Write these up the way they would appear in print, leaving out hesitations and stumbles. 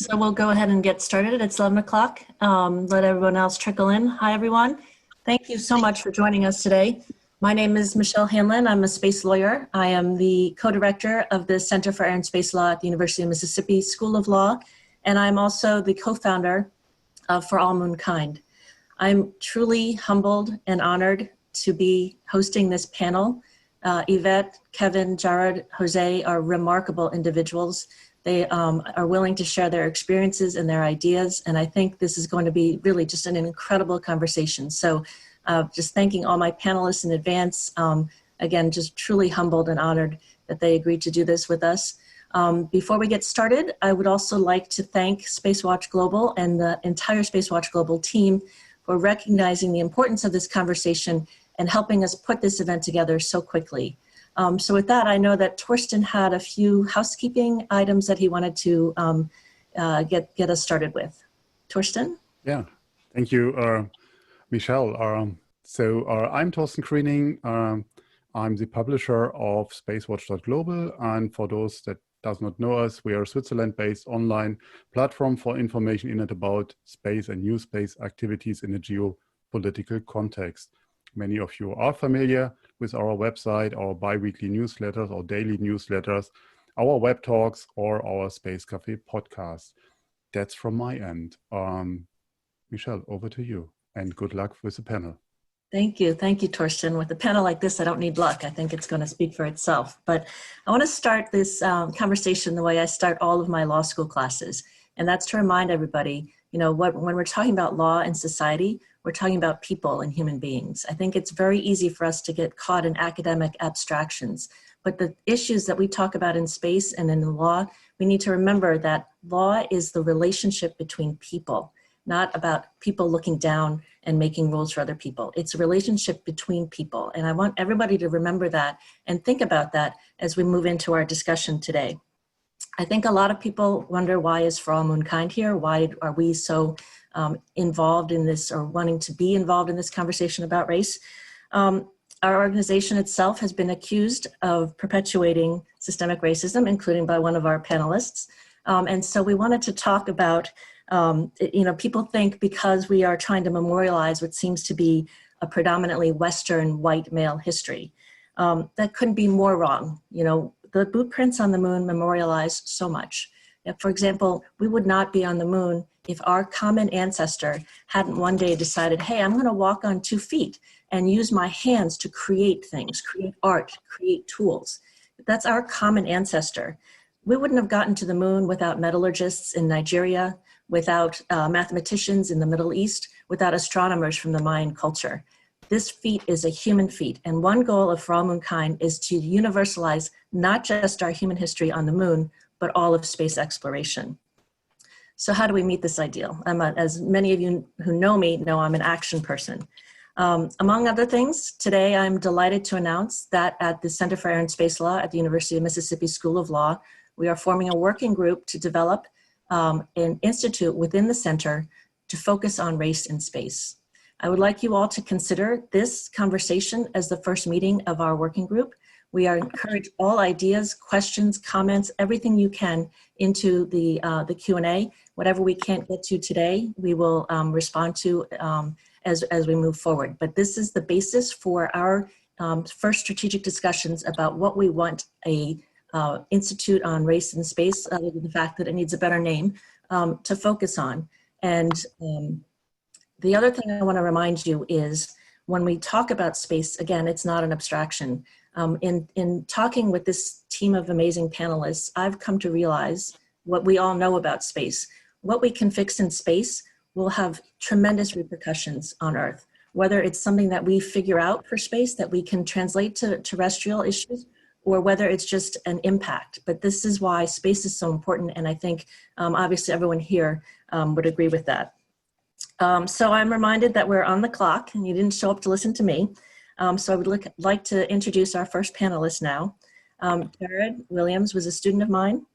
So we'll go ahead and get started. It's 11 o'clock. Let everyone else trickle in. Hi, everyone. Thank you so much for joining us today. My name is Michelle Hanlon. I'm a space lawyer. I am the co-director of the Center for Air and Space Law at the University of Mississippi School of Law, and I'm also the co-founder of For All Moonkind. I'm truly humbled and honored to be hosting this panel. Yvette, Kevin, Jarard, Jose are remarkable individuals. They are willing to share their experiences and their ideas, and I think this is going to be really just an incredible conversation. So just thanking all my panelists in advance. Again, just truly humbled and honored that they agreed to do this with us. Before we get started, I would also like to thank SpaceWatch.Global and the entire SpaceWatch.Global team for recognizing the importance of this conversation and helping us put this event together so quickly. So with that, I know that Torsten had a few housekeeping items that he wanted to get us started with. Torsten? Yeah, thank you, Michelle. I'm Torsten Kriening. I'm the publisher of SpaceWatch.Global, and for those that does not know us, we are a Switzerland-based online platform for information in and about space and new space activities in a geopolitical context. Many of you are familiar with our website, our bi-weekly newsletters, or daily newsletters, our web talks, or our Space Café podcast. That's from my end. Michelle, over to you, and good luck with the panel. Thank you, Torsten. With a panel like this, I don't need luck. I think it's going to speak for itself. But I want to start this conversation the way I start all of my law school classes, and that's to remind everybody, you know, when we're talking about law and society, we're talking about people and human beings. I think it's very easy for us to get caught in academic abstractions, but the issues that we talk about in space and in the law, we need to remember that law is the relationship between people, not about people looking down and making rules for other people. It's a relationship between people. And I want everybody to remember that and think about that as we move into our discussion today. I think a lot of people wonder, why is For All Moonkind here? Why are we so involved in this, or wanting to be involved in this conversation about race? Our organization itself has been accused of perpetuating systemic racism, including by one of our panelists. And so we wanted to talk about, you know, people think because we are trying to memorialize what seems to be a predominantly Western white male history. That couldn't be more wrong. You know, the boot prints on the moon memorialize so much. For example, we would not be on the moon if our common ancestor hadn't one day decided, hey, I'm going to walk on 2 feet and use my hands to create things, create art, create tools. That's our common ancestor. We wouldn't have gotten to the moon without metallurgists in Nigeria, without mathematicians in the Middle East, without astronomers from the Mayan culture. This feat is a human feat, and one goal of For All Moonkind is to universalize not just our human history on the moon, but all of space exploration. So how do we meet this ideal? As many of you who know me know, I'm an action person. Among other things, today I'm delighted to announce that at the Center for Air and Space Law at the University of Mississippi School of Law, we are forming a working group to develop an institute within the center to focus on race in space. I would like you all to consider this conversation as the first meeting of our working group. We are encourage all ideas, questions, comments, everything you can into the Q&A. Whatever we can't get to today, we will respond to as we move forward. But this is the basis for our first strategic discussions about what we want a Institute on Race and Space, other than the fact that it needs a better name, to focus on. And the other thing I want to remind you is when we talk about space, again, it's not an abstraction. In talking with this team of amazing panelists, I've come to realize what we all know about space. What we can fix in space will have tremendous repercussions on Earth, whether it's something that we figure out for space that we can translate to terrestrial issues, or whether it's just an impact. But this is why space is so important, and I think obviously everyone here would agree with that. So I'm reminded that we're on the clock, and you didn't show up to listen to me. So I would like to introduce our first panelist now. Jarard Williams was a student of mine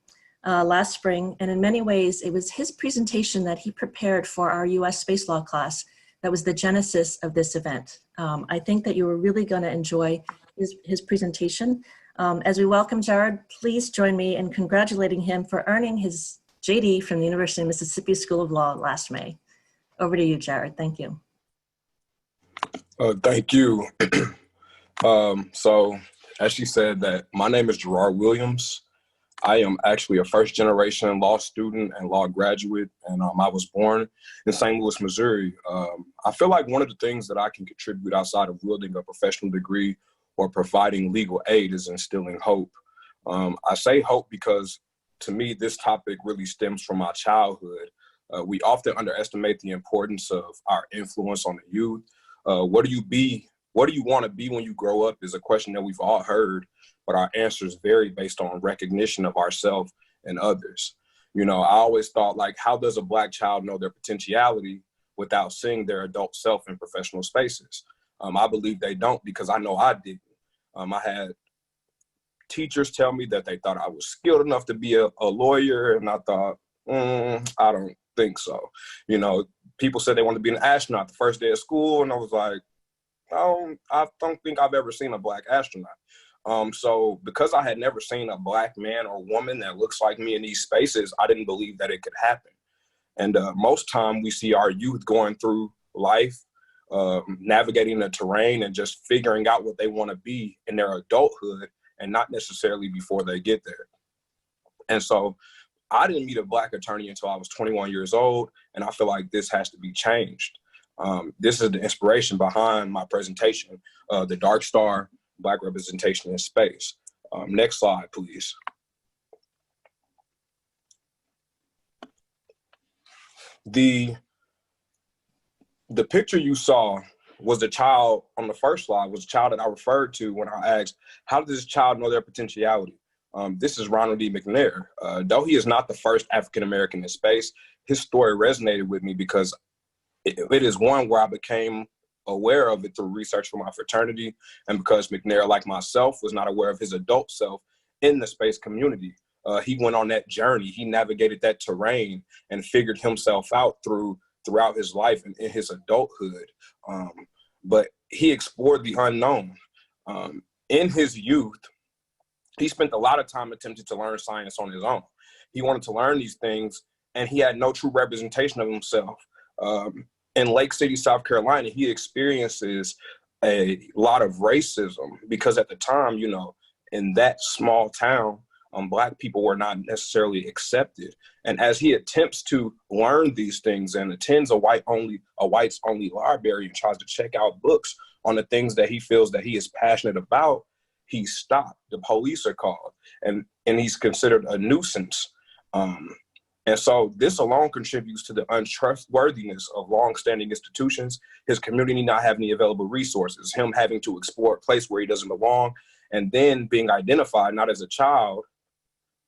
last spring, and in many ways, it was his presentation that he prepared for our US Space Law class that was the genesis of this event. I think that you were really going to enjoy his presentation. As we welcome Jarard, please join me in congratulating him for earning his JD from the University of Mississippi School of Law last May. Over to you, Jarard. Thank you. Thank you. So as she said, that my name is Jarard Williams. I am actually a first generation law student and law graduate, and I was born in St. Louis, Missouri. I feel like one of the things that I can contribute outside of wielding a professional degree or providing legal aid is instilling hope. I say hope because to me, this topic really stems from my childhood. We often underestimate the importance of our influence on the youth. What do you want to be when you grow up is a question that we've all heard, but our answers vary based on recognition of ourselves and others. You know, I always thought, like, how does a Black child know their potentiality without seeing their adult self in professional spaces? I believe they don't, because I know I didn't. I had teachers tell me that they thought I was skilled enough to be a lawyer, and I thought, I don't think so. You know, people said they wanted to be an astronaut the first day of school, and I was like, I don't think I've ever seen a Black astronaut. So because I had never seen a Black man or woman that looks like me in these spaces, I didn't believe that it could happen. And most time we see our youth going through life, navigating the terrain and just figuring out what they want to be in their adulthood, and not necessarily before they get there. And so I didn't meet a Black attorney until I was 21 years old, and I feel like this has to be changed. This is the inspiration behind my presentation, the Dark Star, Black Representation in Space. Next slide, please. The picture you saw was the child on the first slide, was the child that I referred to when I asked, how does this child know their potentiality? This is Ronald D. McNair. Though he is not the first African-American in space, his story resonated with me because it is one where I became aware of it through research for my fraternity, and because McNair, like myself, was not aware of his adult self in the space community. He went on that journey. He navigated that terrain and figured himself out throughout his life and in his adulthood. But he explored the unknown. In his youth, he spent a lot of time attempting to learn science on his own. He wanted to learn these things, and he had no true representation of himself. In Lake City, South Carolina, he experiences a lot of racism because at the time, you know, in that small town, Black people were not necessarily accepted. And as he attempts to learn these things and attends a whites only library and tries to check out books on the things that he feels that he is passionate about, he's stopped. The police are called, and he's considered a nuisance. And so this alone contributes to the untrustworthiness of longstanding institutions, his community not having the available resources, him having to explore a place where he doesn't belong, and then being identified not as a child,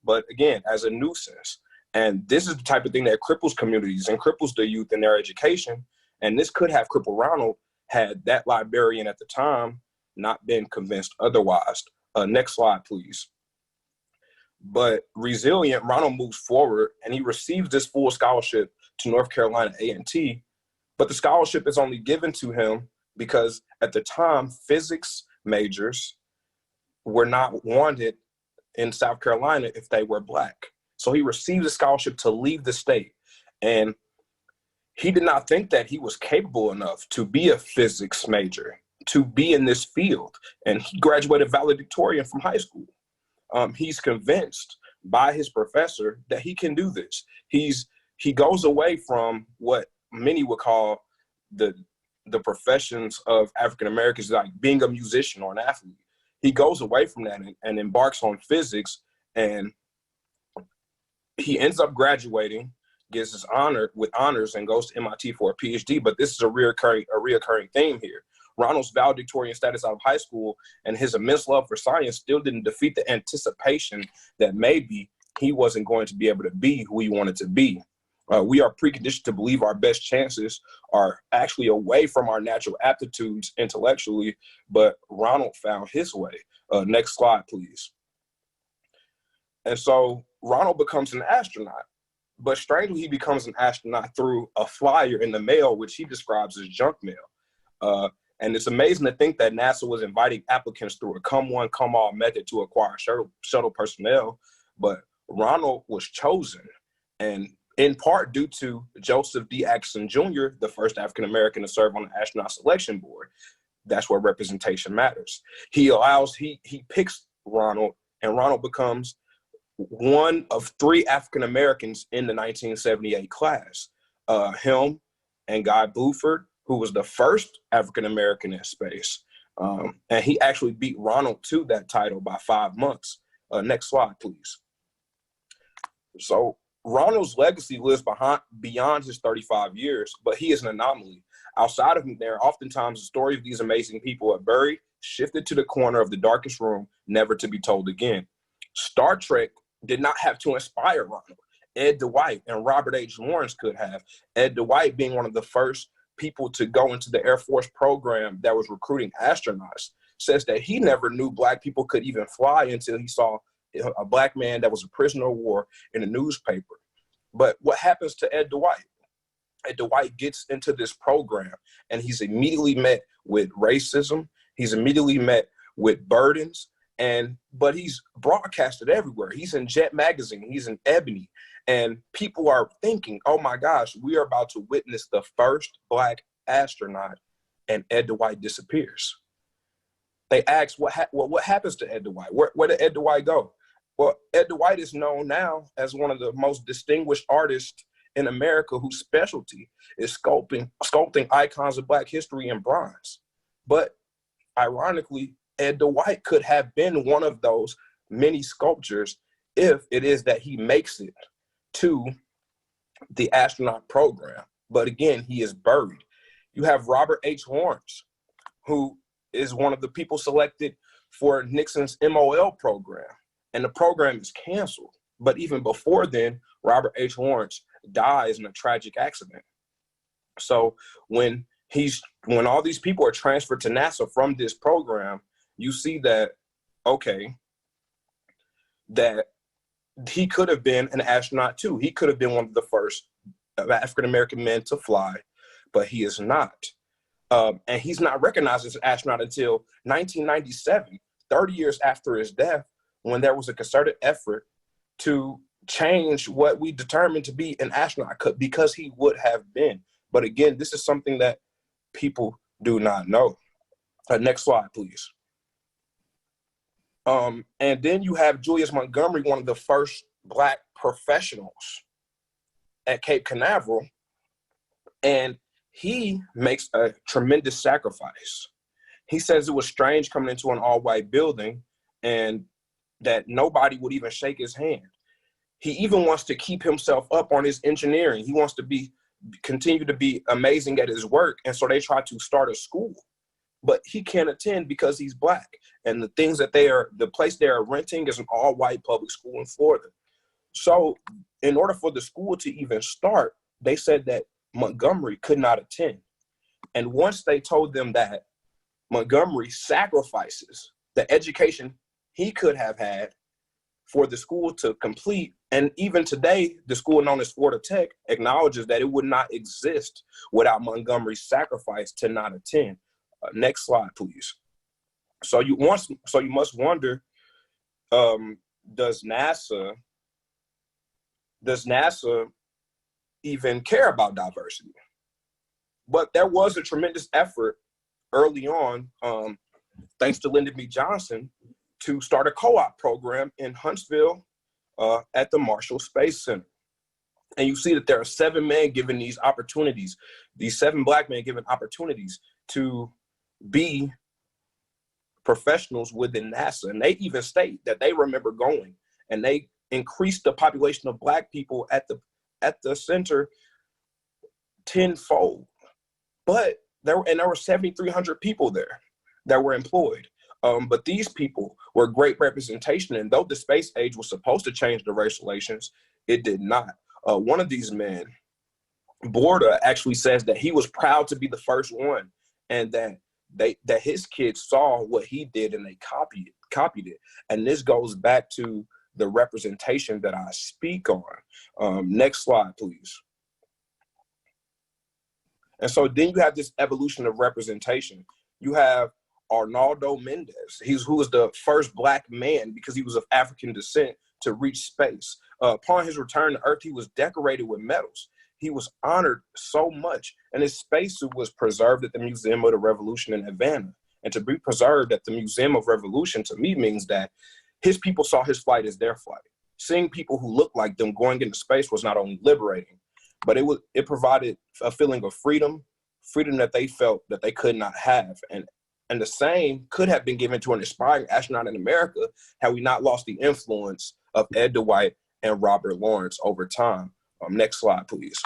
but again, as a nuisance. And this is the type of thing that cripples communities and cripples the youth in their education. And this could have crippled Ronald had that librarian at the time not been convinced otherwise. Next slide, please. But resilient, Ronald moves forward and he receives this full scholarship to North Carolina A&T, but the scholarship is only given to him because at the time, physics majors were not wanted in South Carolina if they were Black. So he received a scholarship to leave the state. And he did not think that he was capable enough to be a physics major, to be in this field. And he graduated valedictorian from high school. He's convinced by his professor that he can do this. He goes away from what many would call the professions of African Americans, like being a musician or an athlete. He goes away from that and embarks on physics, and he ends up graduating, gets his honors, and goes to MIT for a PhD. But this is a reoccurring theme here. Ronald's valedictorian status out of high school and his immense love for science still didn't defeat the anticipation that maybe he wasn't going to be able to be who he wanted to be. We are preconditioned to believe our best chances are actually away from our natural aptitudes intellectually, but Ronald found his way. Next slide, please. And so Ronald becomes an astronaut, but strangely, he becomes an astronaut through a flyer in the mail, which he describes as junk mail. And it's amazing to think that NASA was inviting applicants through a come one, come all method to acquire shuttle personnel, but Ronald was chosen. And in part due to Joseph D. Atkinson Jr., the first African-American to serve on the astronaut selection board. That's where representation matters. He picks Ronald, and Ronald becomes one of 3 African-Americans in the 1978 class. Him and Guy Bluford, who was the first African-American in space. And he actually beat Ronald to that title by 5 months. Next slide, please. So Ronald's legacy lives beyond his 35 years, but he is an anomaly. Outside of him there, oftentimes the story of these amazing people are buried, shifted to the corner of the darkest room, never to be told again. Star Trek did not have to inspire Ronald. Ed Dwight and Robert H. Lawrence could have. Ed Dwight being one of the first people to go into the Air Force program that was recruiting astronauts, says that he never knew Black people could even fly until he saw a Black man that was a prisoner of war in a newspaper. But what happens to Ed Dwight? Ed Dwight gets into this program and he's immediately met with racism. He's immediately met with burdens, but he's broadcasted everywhere. He's in Jet Magazine, he's in Ebony, and people are thinking, oh my gosh, we are about to witness the first Black astronaut, and Ed Dwight disappears. They ask, what happens to Ed Dwight? Where did Ed Dwight go? Well, Ed Dwight is known now as one of the most distinguished artists in America whose specialty is sculpting icons of Black history in bronze. But ironically, Ed Dwight could have been one of those many sculptures if it is that he makes it to the astronaut program. But again, he is buried. You have Robert H. Lawrence, who is one of the people selected for Nixon's MOL program, and the program is canceled. But even before then, Robert H. Lawrence dies in a tragic accident. So when all these people are transferred to NASA from this program, you see that, okay, that he could have been an astronaut too. He could have been one of the first African-American men to fly, but he is not. And he's not recognized as an astronaut until 1997, 30 years after his death, when there was a concerted effort to change what we determined to be an astronaut, because he would have been. But again, this is something that people do not know. Next slide, please. And then you have Julius Montgomery, one of the first Black professionals at Cape Canaveral, and he makes a tremendous sacrifice. He says it was strange coming into an all-white building and that nobody would even shake his hand. He even wants to keep himself up on his engineering. He wants to continue to be amazing at his work. And so they try to start a school, but he can't attend because he's Black. And the place they are renting is an all-white public school in Florida. So in order for the school to even start, they said that Montgomery could not attend. And once they told them that, Montgomery sacrifices the education he could have had for the school to complete. And even today, the school known as Florida Tech acknowledges that it would not exist without Montgomery's sacrifice to not attend. Next slide, please. So you must wonder, does NASA even care about diversity? But there was a tremendous effort early on, thanks to Lyndon B. Johnson, to start a co-op program in Huntsville at the Marshall Space Center. And you see that there are 7 men given these opportunities, these 7 Black men given opportunities to be professionals within NASA. And they even state that they remember going, and they increased the population of Black people at the center tenfold. But there were 7,300 people there that were employed. But these people were great representation. And though the space age was supposed to change the race relations, it did not. One of these men, Borda, actually says that he was proud to be the first one, and that his kids saw what he did and they copied it. And this goes back to the representation that I speak on. Next slide, please. And so then you have this evolution of representation. You have Arnaldo Mendez, who was the first Black man, because he was of African descent, to reach space. Upon his return to Earth, he was decorated with medals. He was honored so much, and his spacesuit was preserved at the Museum of the Revolution in Havana. And to be preserved at the Museum of Revolution, to me, means that his people saw his flight as their flight. Seeing people who looked like them going into space was not only liberating, but it provided a feeling of freedom that they felt that they could not have. And the same could have been given to an aspiring astronaut in America had we not lost the influence of Ed Dwight and Robert Lawrence over time. Next slide, please.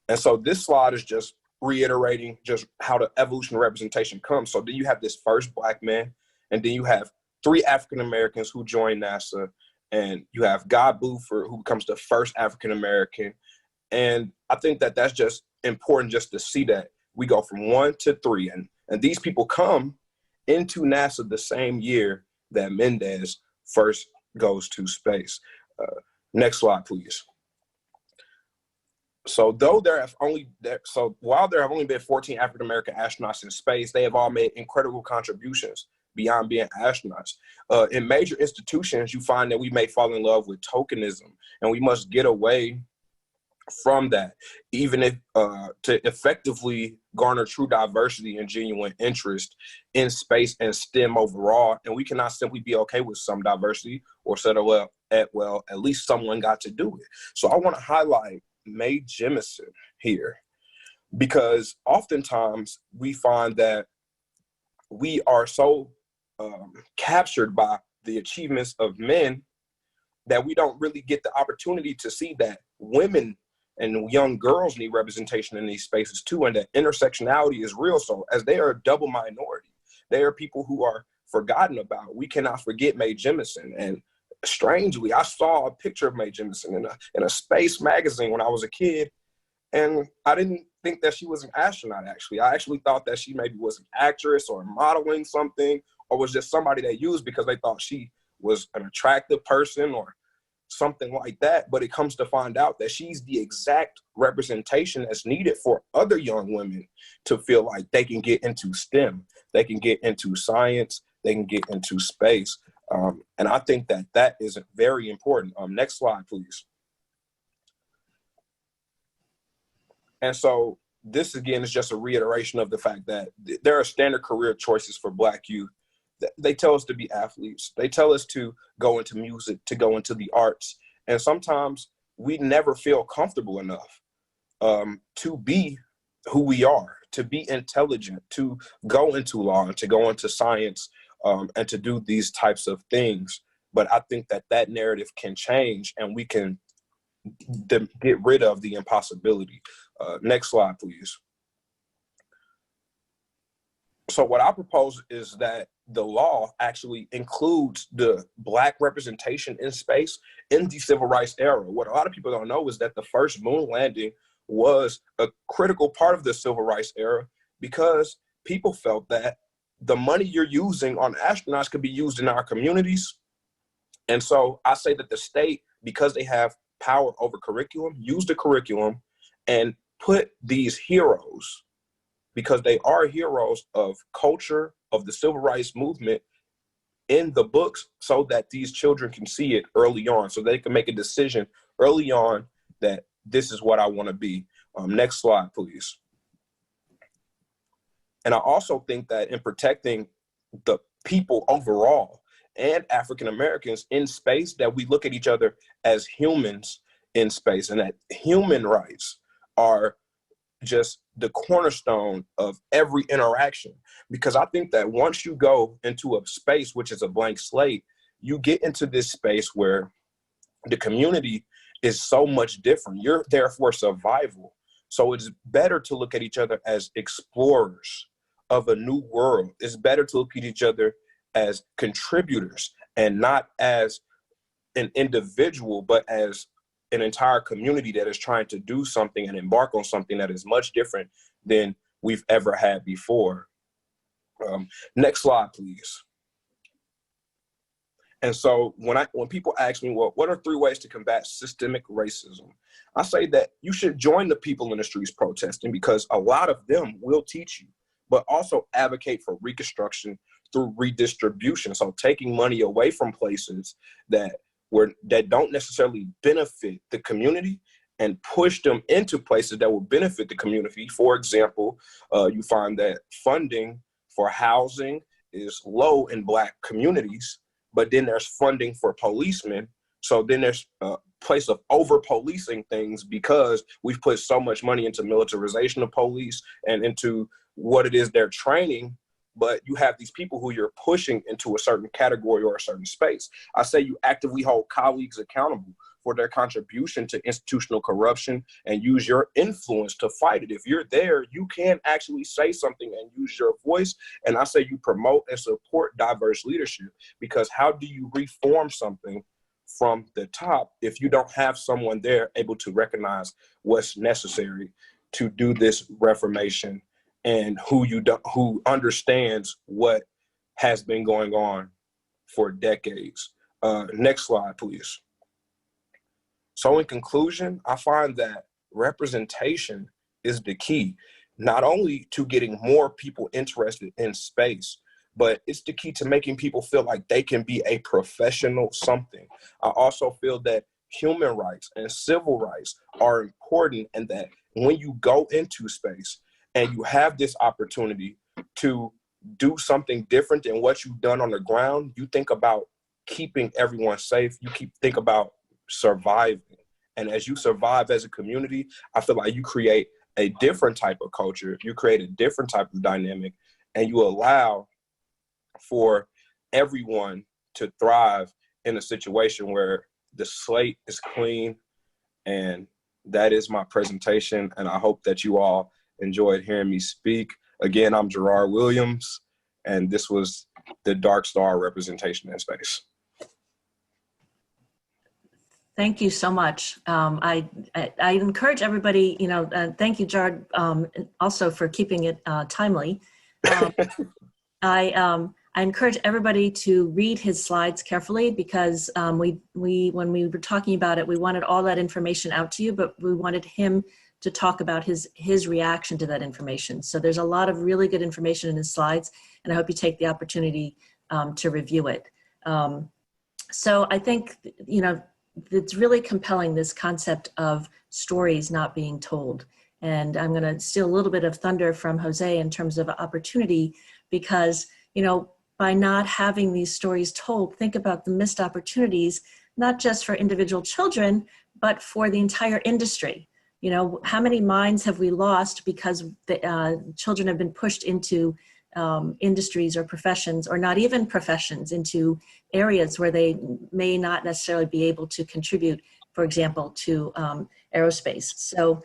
And so this slide is just reiterating just how the evolution of representation comes. So then you have this first Black man, and then you have 3 African Americans who join NASA, and you have Guy Buford, who becomes the first African American. And I think that that's just important just to see that we go from 1 to 3, and these people come into NASA the same year that Mendez first goes to space. Next slide, please. So while there have only been 14 African American astronauts in space, they have all made incredible contributions beyond being astronauts. In major institutions, you find that we may fall in love with tokenism, and we must get away from that, even if to effectively garner true diversity and genuine interest in space and STEM overall. And we cannot simply be okay with some diversity or settle at least someone got to do it. So I want to highlight Mae Jemison here, because oftentimes we find that we are so captured by the achievements of men that we don't really get the opportunity to see that women and young girls need representation in these spaces too, and that intersectionality is real. So as they are a double minority, they are people who are forgotten about. We cannot forget Mae Jemison. And strangely, I saw a picture of Mae Jemison in a space magazine when I was a kid, and I didn't think that she was an astronaut, actually. I actually thought that she maybe was an actress or modeling something, or was just somebody they used because they thought she was an attractive person or something like that. But it comes to find out that she's the exact representation that's needed for other young women to feel like they can get into STEM, they can get into science, they can get into space. And I think that that is very important. Next slide, please. And so this, again, is just a reiteration of the fact that there are standard career choices for Black youth. They tell us to be athletes. They tell us to go into music, to go into the arts. And sometimes we never feel comfortable enough to be who we are, to be intelligent, to go into law and to go into science and to do these types of things. But I think that that narrative can change, and we can get rid of the impossibility. Next slide, please. So what I propose is that the law actually includes the Black representation in space in the civil rights era. What a lot of people don't know is that the first moon landing was a critical part of the civil rights era, because people felt that the money you're using on astronauts could be used in our communities. And so I say that the state, because they have power over curriculum, use the curriculum and put these heroes, because they are heroes of culture, of the civil rights movement, in the books, so that these children can see it early on, so they can make a decision early on that this is what I want to be. Next slide, please. And I also think that in protecting the people overall and African Americans in space, that we look at each other as humans in space, and that human rights are just the cornerstone of every interaction. Because I think that once you go into a space which is a blank slate, you get into this space where the community is so much different. You're there for survival. So it's better to look at each other as explorers of a new world. It's better to look at each other as contributors, and not as an individual, but as an entire community that is trying to do something and embark on something that is much different than we've ever had before. Next slide, please. And so when people ask me, well, what are 3 ways to combat systemic racism? I say that you should join the people in the streets protesting, because a lot of them will teach you, but also advocate for Reconstruction through redistribution. So taking money away from places that don't necessarily benefit the community and push them into places that will benefit the community. For example, you find that funding for housing is low in Black communities, but then there's funding for policemen. So then there's a place of over-policing things because we've put so much money into militarization of police and into what it is they're training, but you have these people who you're pushing into a certain category or a certain space. I say you actively hold colleagues accountable for their contribution to institutional corruption and use your influence to fight it. If you're there, you can actually say something and use your voice. And I say you promote and support diverse leadership, because how do you reform something from the top if you don't have someone there able to recognize what's necessary to do this reformation, and who understands what has been going on for decades? Next slide, please. So in conclusion, I find that representation is the key, not only to getting more people interested in space, but it's the key to making people feel like they can be a professional something. I also feel that human rights and civil rights are important, and that when you go into space and you have this opportunity to do something different than what you've done on the ground, you think about keeping everyone safe, think about surviving. And as you survive as a community, I feel like you create a different type of culture, you create a different type of dynamic, and you allow for everyone to thrive in a situation where the slate is clean. And that is my presentation, and I hope that you all enjoyed hearing me speak. Again, I'm Jarard Williams, and this was the Dark Star representation in space. Thank you so much. I encourage everybody, thank you, Jarard, also for keeping it timely. I encourage everybody to read his slides carefully, because when we were talking about it, we wanted all that information out to you, but we wanted him to talk about his reaction to that information. So there's a lot of really good information in his slides, and I hope you take the opportunity to review it. So I think, it's really compelling, this concept of stories not being told. And I'm going to steal a little bit of thunder from Jose in terms of opportunity, because, by not having these stories told, think about the missed opportunities, not just for individual children, but for the entire industry. How many minds have we lost because the children have been pushed into industries or professions, or not even professions, into areas where they may not necessarily be able to contribute, for example, to aerospace. So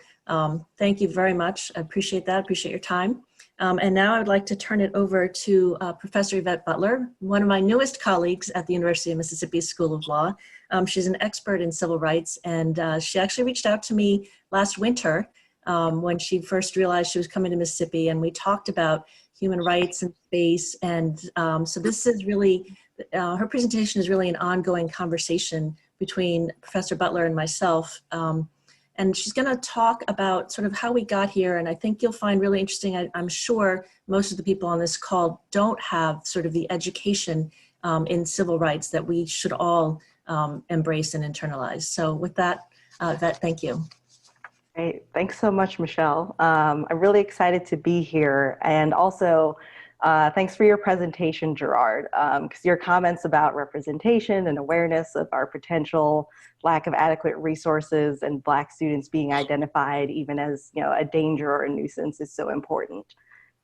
thank you very much. I appreciate that. I appreciate your time. And now I would like to turn it over to Professor Yvette Butler, one of my newest colleagues at the University of Mississippi School of Law. She's an expert in civil rights, and she actually reached out to me last winter when she first realized she was coming to Mississippi, and we talked about human rights and space. And so this is really, her presentation is really an ongoing conversation between Professor Butler and myself. And she's going to talk about sort of how we got here. And I think you'll find really interesting, I'm sure most of the people on this call don't have sort of the education in civil rights that we should all embrace and internalize. So with that, Yvette, thank you. Great. Thanks so much, Michelle. I'm really excited to be here. And also, thanks for your presentation, Jarard, because your comments about representation and awareness of our potential lack of adequate resources and Black students being identified even as a danger or a nuisance is so important.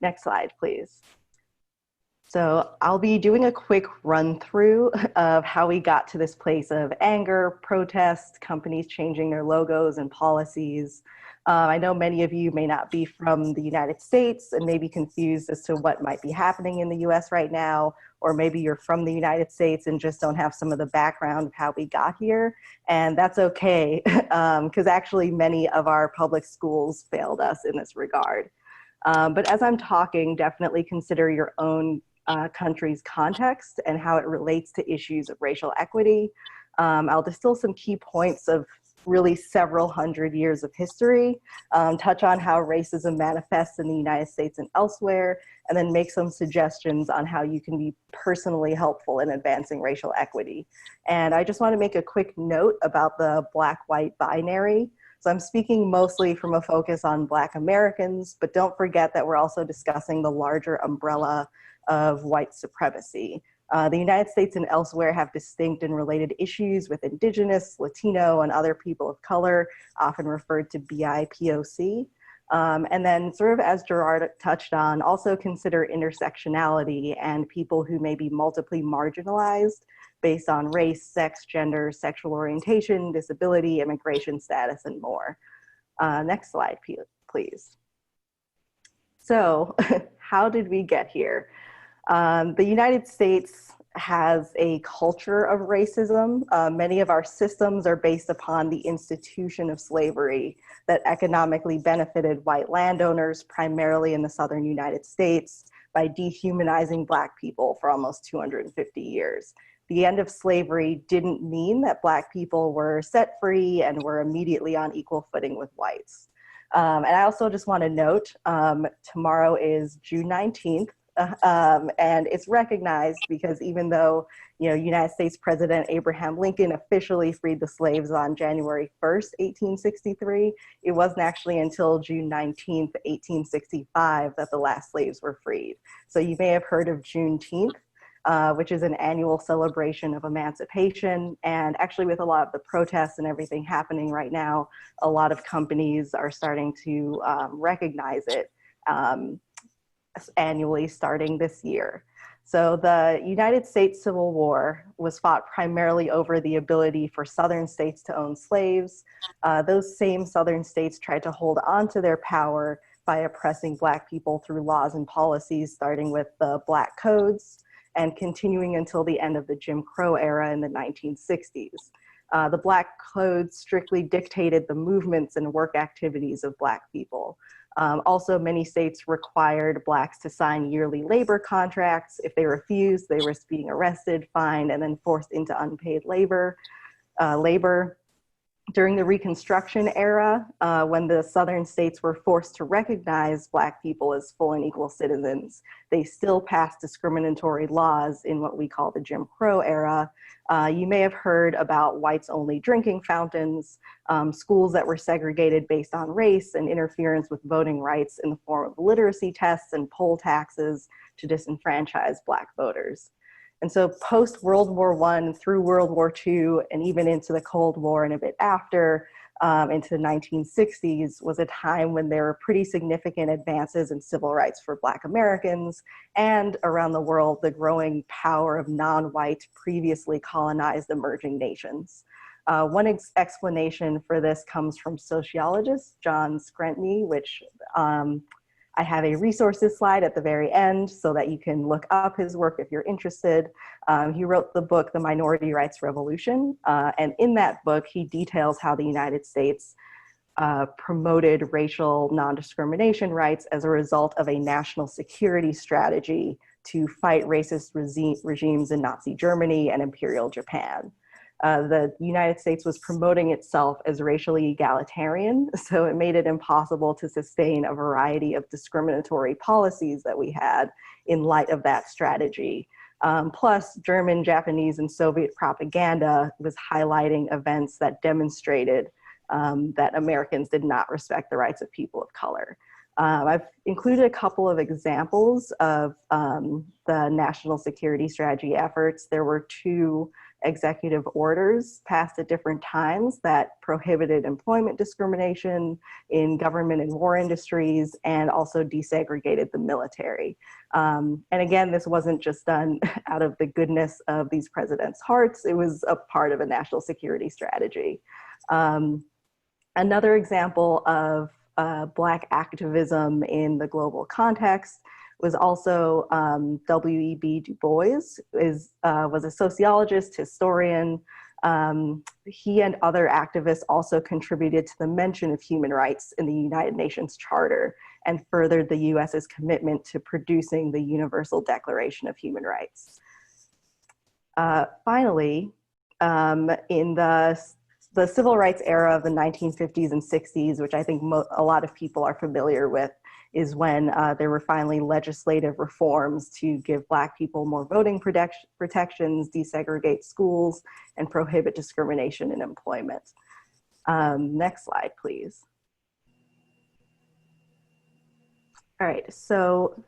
Next slide, please. So I'll be doing a quick run through of how we got to this place of anger, protest, companies changing their logos and policies. I know many of you may not be from the United States and may be confused as to what might be happening in the US right now, or maybe you're from the United States and just don't have some of the background of how we got here. And that's okay, because actually many of our public schools failed us in this regard. But as I'm talking, definitely consider your own country's context and how it relates to issues of racial equity. I'll distill some key points of really several hundred years of history, touch on how racism manifests in the United States and elsewhere, and then make some suggestions on how you can be personally helpful in advancing racial equity. And I just want to make a quick note about the Black-white binary. So I'm speaking mostly from a focus on Black Americans, but don't forget that we're also discussing the larger umbrella of white supremacy. The United States and elsewhere have distinct and related issues with Indigenous, Latino, and other people of color, often referred to BIPOC. And then sort of as Jarard touched on, also consider intersectionality and people who may be multiply marginalized based on race, sex, gender, sexual orientation, disability, immigration status, and more. Next slide, please. So how did we get here? The United States has a culture of racism. Many of our systems are based upon the institution of slavery that economically benefited white landowners, primarily in the southern United States, by dehumanizing Black people for almost 250 years. The end of slavery didn't mean that Black people were set free and were immediately on equal footing with whites. And I also just want to note, tomorrow is June 19th, and it's recognized because even though, United States President Abraham Lincoln officially freed the slaves on January 1st, 1863, it wasn't actually until June 19th, 1865 that the last slaves were freed. So you may have heard of Juneteenth, which is an annual celebration of emancipation. And actually with a lot of the protests and everything happening right now, a lot of companies are starting to recognize it annually starting this year. So the United States Civil War was fought primarily over the ability for Southern states to own slaves. Those same Southern states tried to hold on to their power by oppressing Black people through laws and policies, starting with the Black Codes and continuing until the end of the Jim Crow era in the 1960s. The Black Codes strictly dictated the movements and work activities of Black people. Also, many states required Blacks to sign yearly labor contracts. If they refused, they risked being arrested, fined, and then forced into unpaid labor. During the Reconstruction era, when the Southern states were forced to recognize Black people as full and equal citizens, they still passed discriminatory laws in what we call the Jim Crow era. You may have heard about whites-only drinking fountains, schools that were segregated based on race, and interference with voting rights in the form of literacy tests and poll taxes to disenfranchise Black voters. And so post-World War I through World War II and even into the Cold War and a bit after, into the 1960s, was a time when there were pretty significant advances in civil rights for Black Americans, and around the world, the growing power of non-white, previously colonized emerging nations. One explanation for this comes from sociologist John Screntny, which I have a resources slide at the very end so that you can look up his work if you're interested. He wrote the book, The Minority Rights Revolution. And in that book, he details how the United States promoted racial non-discrimination rights as a result of a national security strategy to fight racist regimes in Nazi Germany and Imperial Japan. The United States was promoting itself as racially egalitarian, so it made it impossible to sustain a variety of discriminatory policies that we had in light of that strategy. Plus, German, Japanese, and Soviet propaganda was highlighting events that demonstrated that Americans did not respect the rights of people of color. I've included a couple of examples of the national security strategy efforts. There were 2 executive orders passed at different times that prohibited employment discrimination in government and war industries, and also desegregated the military. And again, this wasn't just done out of the goodness of these presidents' hearts, it was a part of a national security strategy. Another example of Black activism in the global context was also W.E.B. Du Bois, was a sociologist, historian. He and other activists also contributed to the mention of human rights in the United Nations Charter and furthered the US's commitment to producing the Universal Declaration of Human Rights. Finally, in the the civil rights era of the 1950s and 60s, which I think a lot of people are familiar with, is when there were finally legislative reforms to give Black people more voting protections, desegregate schools, and prohibit discrimination in employment. Next slide, please. All right, so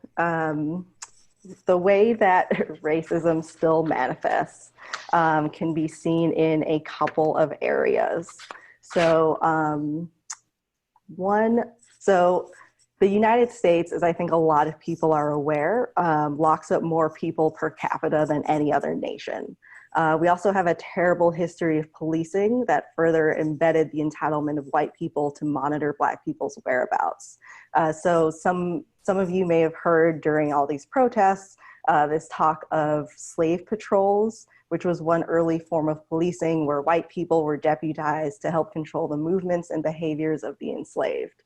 the way that racism still manifests can be seen in a couple of areas. So the United States, as I think a lot of people are aware, locks up more people per capita than any other nation. We also have a terrible history of policing that further embedded the entitlement of white people to monitor Black people's whereabouts. So some of you may have heard during all these protests, this talk of slave patrols, which was one early form of policing where white people were deputized to help control the movements and behaviors of the enslaved.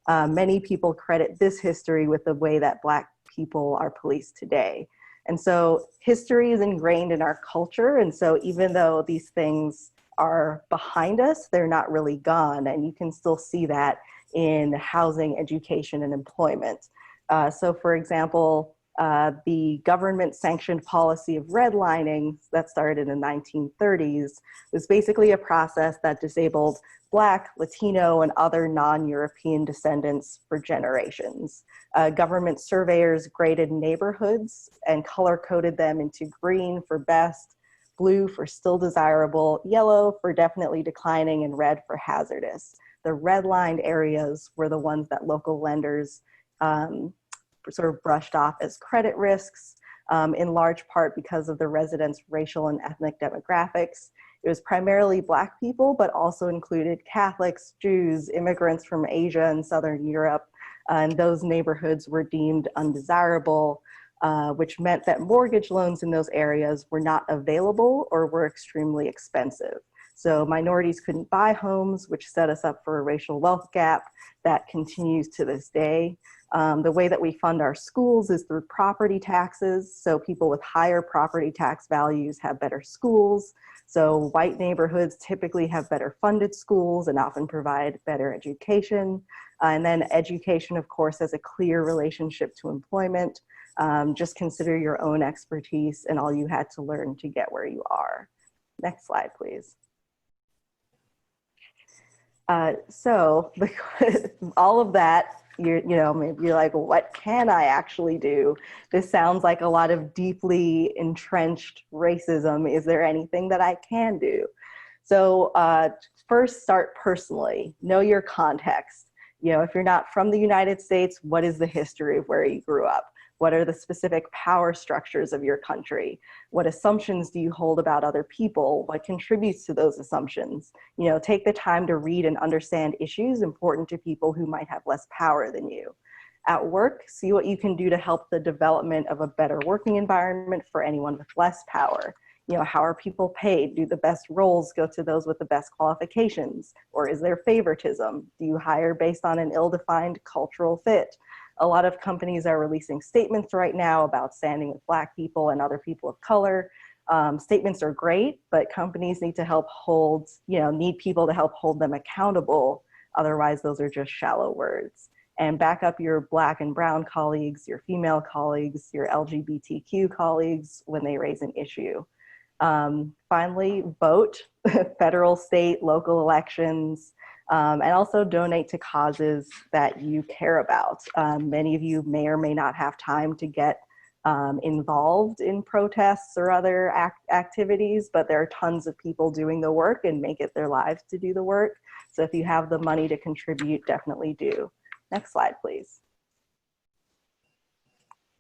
Many people credit this history with the way that Black people are policed today. And so history is ingrained in our culture. And so even though these things are behind us, they're not really gone. And you can still see that in housing, education, and employment. So for example, the government-sanctioned policy of redlining that started in the 1930s was basically a process that disabled Black, Latino, and other non-European descendants for generations. Government surveyors graded neighborhoods and color-coded them into green for best, blue for still desirable, yellow for definitely declining, and red for hazardous. The redlined areas were the ones that local lenders sort of brushed off as credit risks, in large part because of the residents' racial and ethnic demographics. It was primarily Black people, but also included Catholics, Jews, immigrants from Asia and Southern Europe, and those neighborhoods were deemed undesirable, which meant that mortgage loans in those areas were not available or were extremely expensive. So minorities couldn't buy homes, which set us up for a racial wealth gap that continues to this day. The way that we fund our schools is through property taxes. So people with higher property tax values have better schools. So white neighborhoods typically have better funded schools and often provide better education. And then education, of course, has a clear relationship to employment. Just consider your own expertise and all you had to learn to get where you are. Next slide, please. So all of that, maybe you're like, well, what can I actually do? This sounds like a lot of deeply entrenched racism. Is there anything that I can do? So first, start personally. Know your context. If you're not from the United States, what is the history of where you grew up? What are the specific power structures of your country? What assumptions do you hold about other people? What contributes to those assumptions? Take the time to read and understand issues important to people who might have less power than you. At work, see what you can do to help the development of a better working environment for anyone with less power. How are people paid? Do the best roles go to those with the best qualifications? Or is there favoritism? Do you hire based on an ill-defined cultural fit? A lot of companies are releasing statements right now about standing with Black people and other people of color. Statements are great, but companies need to need people to help hold them accountable. Otherwise, those are just shallow words. And back up your Black and brown colleagues, your female colleagues, your LGBTQ colleagues when they raise an issue. Finally, vote, federal, state, local elections. And also donate to causes that you care about. Many of you may or may not have time to get involved in protests or other activities, but there are tons of people doing the work and make it their lives to do the work. So if you have the money to contribute, definitely do. Next slide, please.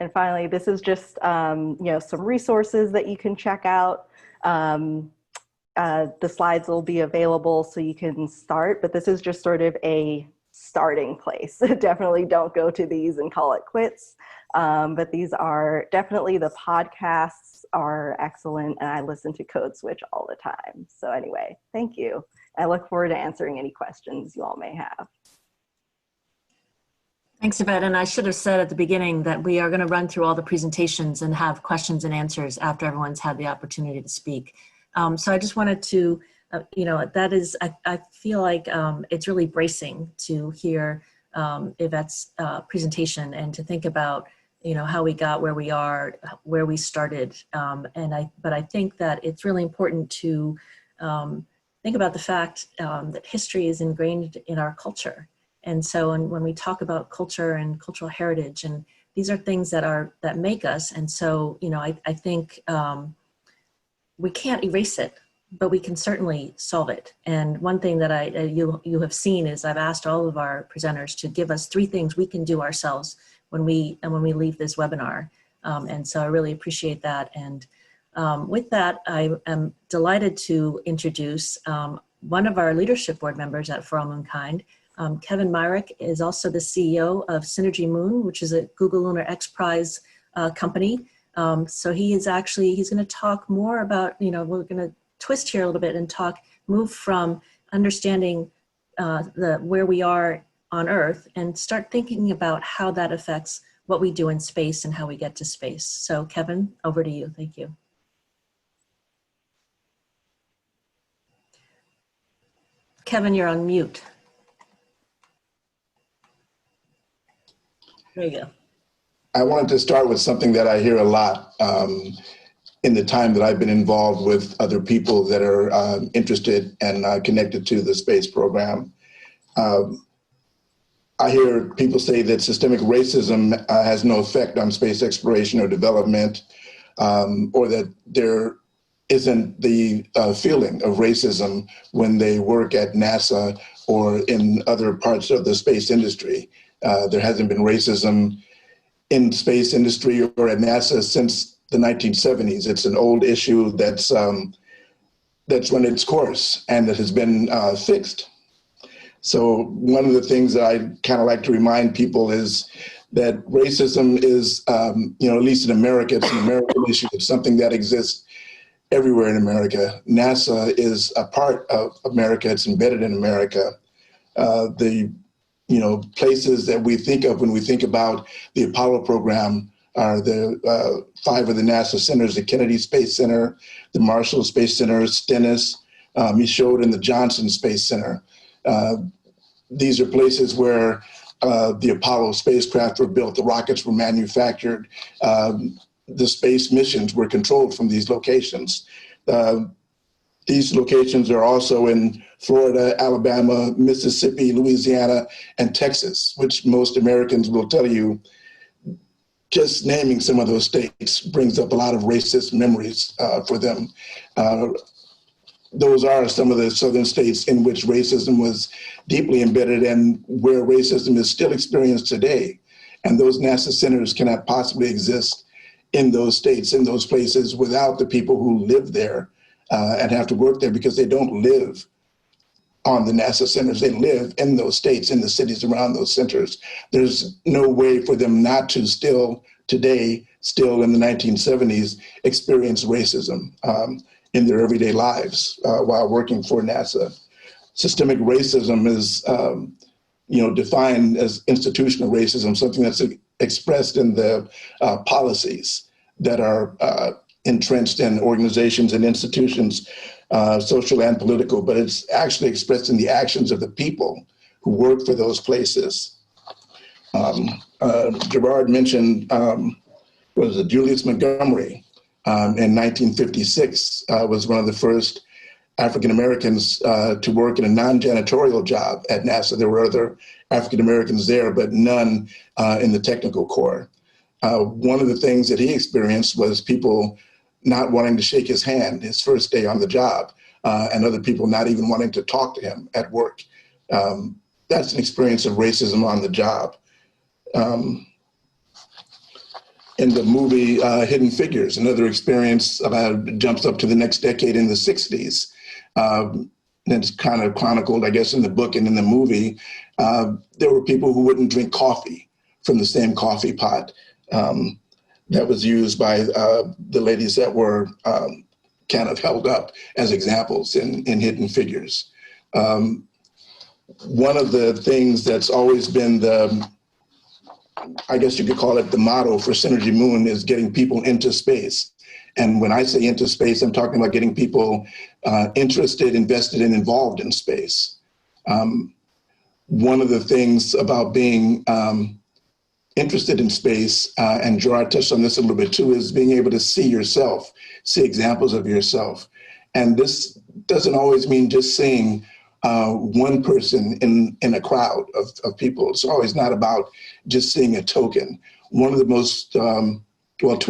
And finally, this is just some resources that you can check out. The slides will be available so you can start, but this is just sort of a starting place. Definitely don't go to these and call it quits. But these are definitely, the podcasts are excellent, and I listen to Code Switch all the time. So anyway, thank you. I look forward to answering any questions you all may have. Thanks, Yvette. And I should have said at the beginning that we are going to run through all the presentations and have questions and answers after everyone's had the opportunity to speak. So I just wanted to that is, I feel like it's really bracing to hear Yvette's presentation and to think about, how we got where we are, where we started. But I think that it's really important to think about the fact that history is ingrained in our culture. And so when we talk about culture and cultural heritage, and these are things that make us. And so, I think we can't erase it, but we can certainly solve it. And one thing that you have seen is I've asked all of our presenters to give us 3 things we can do ourselves when we leave this webinar. And so I really appreciate that. And with that, I am delighted to introduce one of our leadership board members at For All Moonkind. Kevin Myrick is also the CEO of Synergy Moon, which is a Google Lunar X Prize company. So he's going to talk more about, we're going to twist here a little bit and move from understanding where we are on Earth and start thinking about how that affects what we do in space and how we get to space. So Kevin, over to you. Thank you. Kevin, you're on mute. There you go. I wanted to start with something that I hear a lot in the time that I've been involved with other people that are interested and connected to the space program. I hear people say that systemic racism has no effect on space exploration or development, or that there isn't the feeling of racism when they work at NASA or in other parts of the space industry. There hasn't been racism in space industry or at NASA since the 1970s. It's an old issue that's run its course and that has been fixed. So one of the things that I kind of like to remind people is that racism is, at least in America, it's an American issue. It's something that exists everywhere in America. NASA is a part of America. It's embedded in America. The places that we think of when we think about the Apollo program are the 5 of the NASA centers: the Kennedy Space Center, the Marshall Space Center, Stennis, Michaud, and the Johnson Space Center. These are places where the Apollo spacecraft were built, the rockets were manufactured, the space missions were controlled from these locations. These locations are also in Florida, Alabama, Mississippi, Louisiana, and Texas, which most Americans will tell you, just naming some of those states brings up a lot of racist memories for them. Those are some of the southern states in which racism was deeply embedded and where racism is still experienced today. And those NASA centers cannot possibly exist in those states, in those places, without the people who live there and have to work there, because they don't live on the NASA centers. They live in those states, in the cities around those centers. There's no way for them not to still today, still in the 1970s, experience racism in their everyday lives while working for NASA. Systemic racism is defined as institutional racism, something that's expressed in the policies that are entrenched in organizations and institutions, social and political, but it's actually expressed in the actions of the people who work for those places. Jarard mentioned, Julius Montgomery in 1956 was one of the first African Americans to work in a non-janitorial job at NASA. There were other African Americans there, but none in the technical corps. One of the things that he experienced was people not wanting to shake his hand his first day on the job, and other people not even wanting to talk to him at work. That's an experience of racism on the job. In the movie Hidden Figures, another experience jumps up to the next decade in the 60s. It's kind of chronicled, I guess, in the book and in the movie. There were people who wouldn't drink coffee from the same coffee pot that was used by the ladies that were kind of held up as examples in Hidden Figures. One of the things that's always been I guess you could call it the motto for Synergy Moon, is getting people into space. And when I say into space, I'm talking about getting people interested, invested, and involved in space. One of the things about being interested in space, and Jarard touched on this a little bit too, is being able to see yourself, see examples of yourself. And this doesn't always mean just seeing one person in a crowd of people. It's always not about just seeing a token. One of the most, two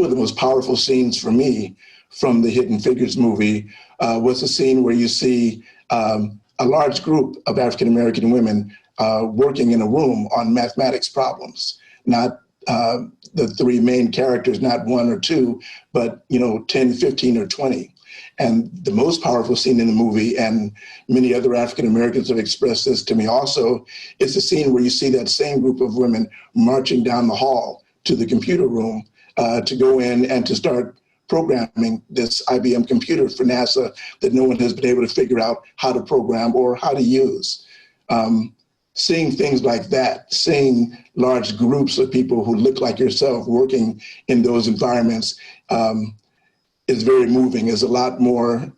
of the most powerful scenes for me from the Hidden Figures movie was a scene where you see a large group of African-American women working in a room on mathematics problems. Not the three main characters, not one or two, but 10, 15, or 20. And the most powerful scene in the movie, and many other African Americans have expressed this to me also, is the scene where you see that same group of women marching down the hall to the computer room to go in and to start programming this IBM computer for NASA that no one has been able to figure out how to program or how to use. Seeing things like that, seeing large groups of people who look like yourself working in those environments is very moving, is a lot more,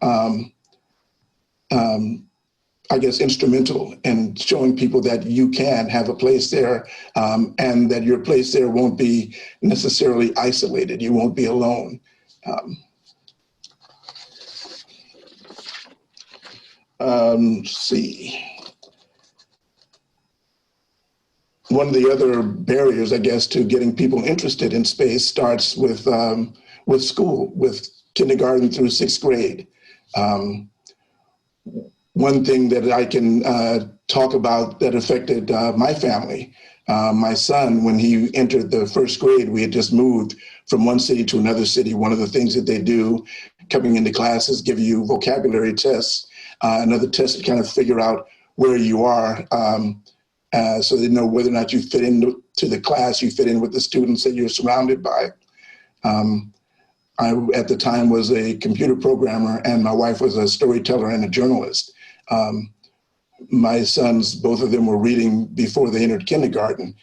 instrumental in showing people that you can have a place there and that your place there won't be necessarily isolated. You won't be alone. Let's see. One of the other barriers, I guess, to getting people interested in space starts with school, with kindergarten through 6th grade. One thing that I can talk about that affected my family, my son, when he entered the 1st grade, we had just moved from one city to another city. One of the things that they do coming into class is give you vocabulary tests, another test to kind of figure out where you are. So they know whether or not you fit into the class, you fit in with the students that you're surrounded by. I, at the time, was a computer programmer, and my wife was a storyteller and a journalist. My sons, both of them were reading before they entered kindergarten.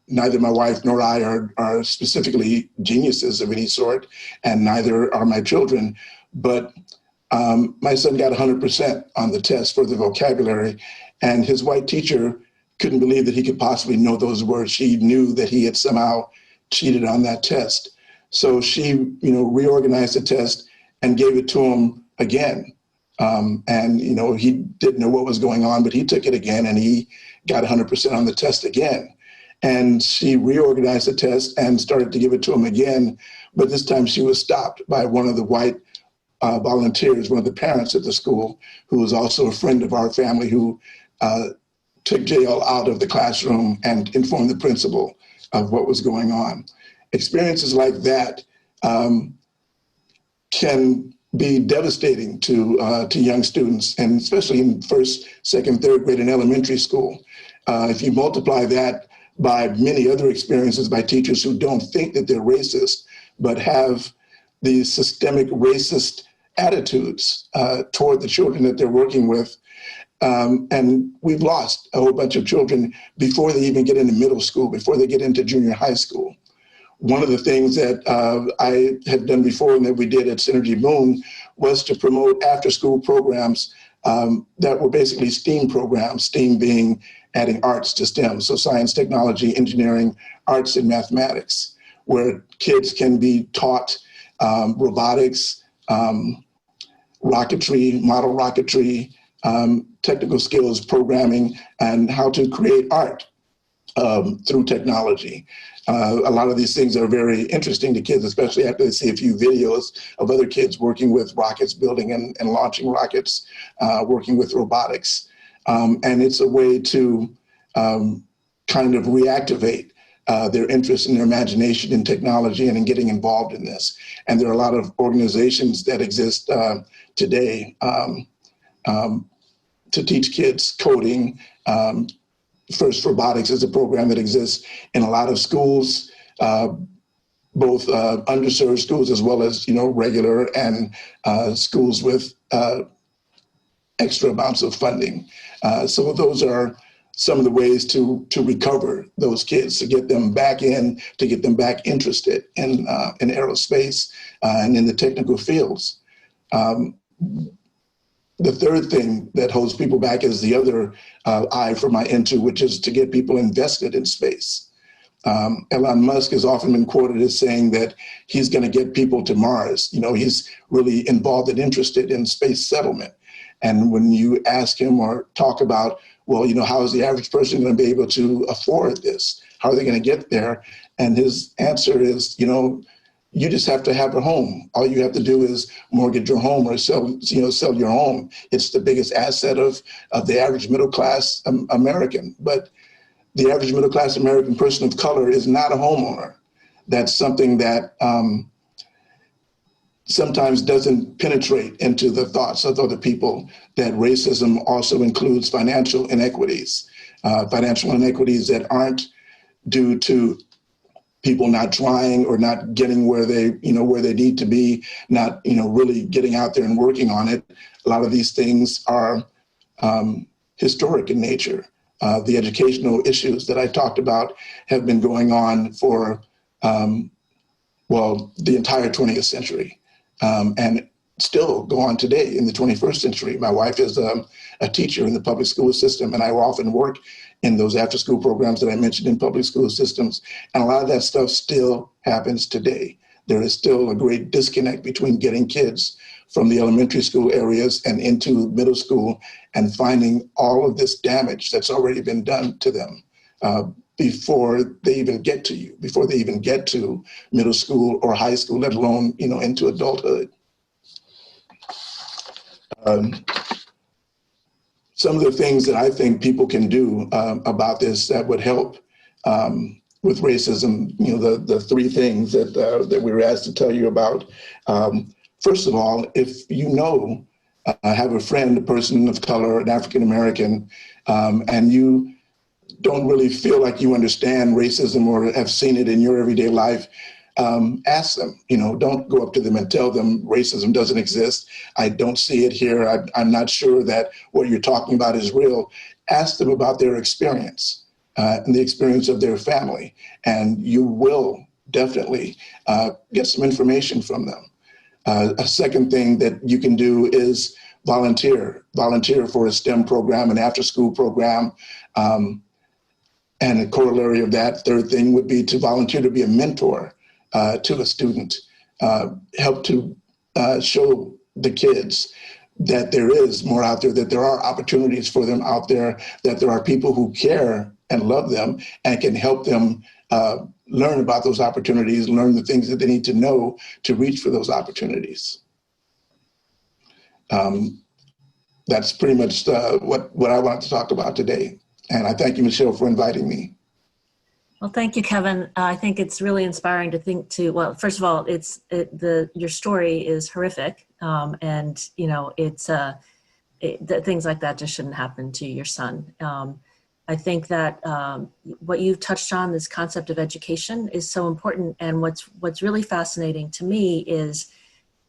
Neither my wife nor I are specifically geniuses of any sort, and neither are my children. But my son got 100% on the test for the vocabulary, and his white teacher couldn't believe that he could possibly know those words. She knew that he had somehow cheated on that test. So she, reorganized the test and gave it to him again. And he didn't know what was going on, but he took it again and he got 100% on the test again. And she reorganized the test and started to give it to him again. But this time she was stopped by one of the white volunteers, one of the parents at the school, who was also a friend of our family, who took JL out of the classroom and informed the principal of what was going on. Experiences like that can be devastating to young students, and especially in 1st, 2nd, 3rd grade in elementary school. If you multiply that by many other experiences by teachers who don't think that they're racist, but have these systemic racist attitudes toward the children that they're working with. And we've lost a whole bunch of children before they even get into middle school, before they get into junior high school. One of the things that I had done before and that we did at Synergy Moon was to promote after-school programs that were basically STEAM programs, STEAM being adding arts to STEM, so science, technology, engineering, arts, and mathematics, where kids can be taught robotics, rocketry, model rocketry, technical skills, programming, and how to create art through technology. A lot of these things are very interesting to kids, especially after they see a few videos of other kids working with rockets, building and launching rockets, working with robotics. And it's a way to kind of reactivate their interest and their imagination in technology and in getting involved in this. And there are a lot of organizations that exist today to teach kids coding. First Robotics is a program that exists in a lot of schools, both underserved schools as well as regular and schools with extra amounts of funding. So those are some of the ways to recover those kids, to get them back in, to get them back interested in aerospace and in the technical fields. The third thing that holds people back is the other eye for my into, which is to get people invested in space. Elon Musk has often been quoted as saying that he's going to get people to Mars. You know, he's really involved and interested in space settlement. And when you ask him or talk about, well, you know, how is the average person going to be able to afford this? How are they going to get there? And his answer is, you know, you just have to have a home. All you have to do is mortgage your home or sell your home. It's the biggest asset of the average middle class American. But the average middle class American person of color is not a homeowner. That's something that sometimes doesn't penetrate into the thoughts of other people, that racism also includes financial inequities that aren't due to people not trying or not getting where they need to be, not, really getting out there and working on it. A lot of these things are historic in nature. The educational issues that I talked about have been going on for, the entire 20th century, and still go on today in the 21st century. My wife is a teacher in the public school system, and I often work in those after-school programs that I mentioned in public school systems. And a lot of that stuff still happens today. There is still a great disconnect between getting kids from the elementary school areas and into middle school and finding all of this damage that's already been done to them before they even get to you, before they even get to middle school or high school, let alone, into adulthood. Some of the things that I think people can do about this that would help with racism, the three things that we were asked to tell you about. First of all, if have a friend, a person of color, an African American, and you don't really feel like you understand racism or have seen it in your everyday life, ask them. Don't go up to them and tell them racism doesn't exist. I don't see it here. I'm not sure that what you're talking about is real. Ask them about their experience and the experience of their family, and you will definitely get some information from them. A second thing that you can do is volunteer for a STEM program, an after-school program. And a corollary of that, third thing would be to volunteer to be a mentor to a student, help to show the kids that there is more out there, that there are opportunities for them out there, that there are people who care and love them and can help them learn about those opportunities, learn the things that they need to know to reach for those opportunities. That's pretty much what I wanted to talk about today. And I thank you, Michelle, for inviting me. Well, thank you, Kevin. I think it's really inspiring to think well, first of all, your story is horrific. And things like that just shouldn't happen to your son. I think that what you've touched on, this concept of education, is so important. And what's really fascinating to me is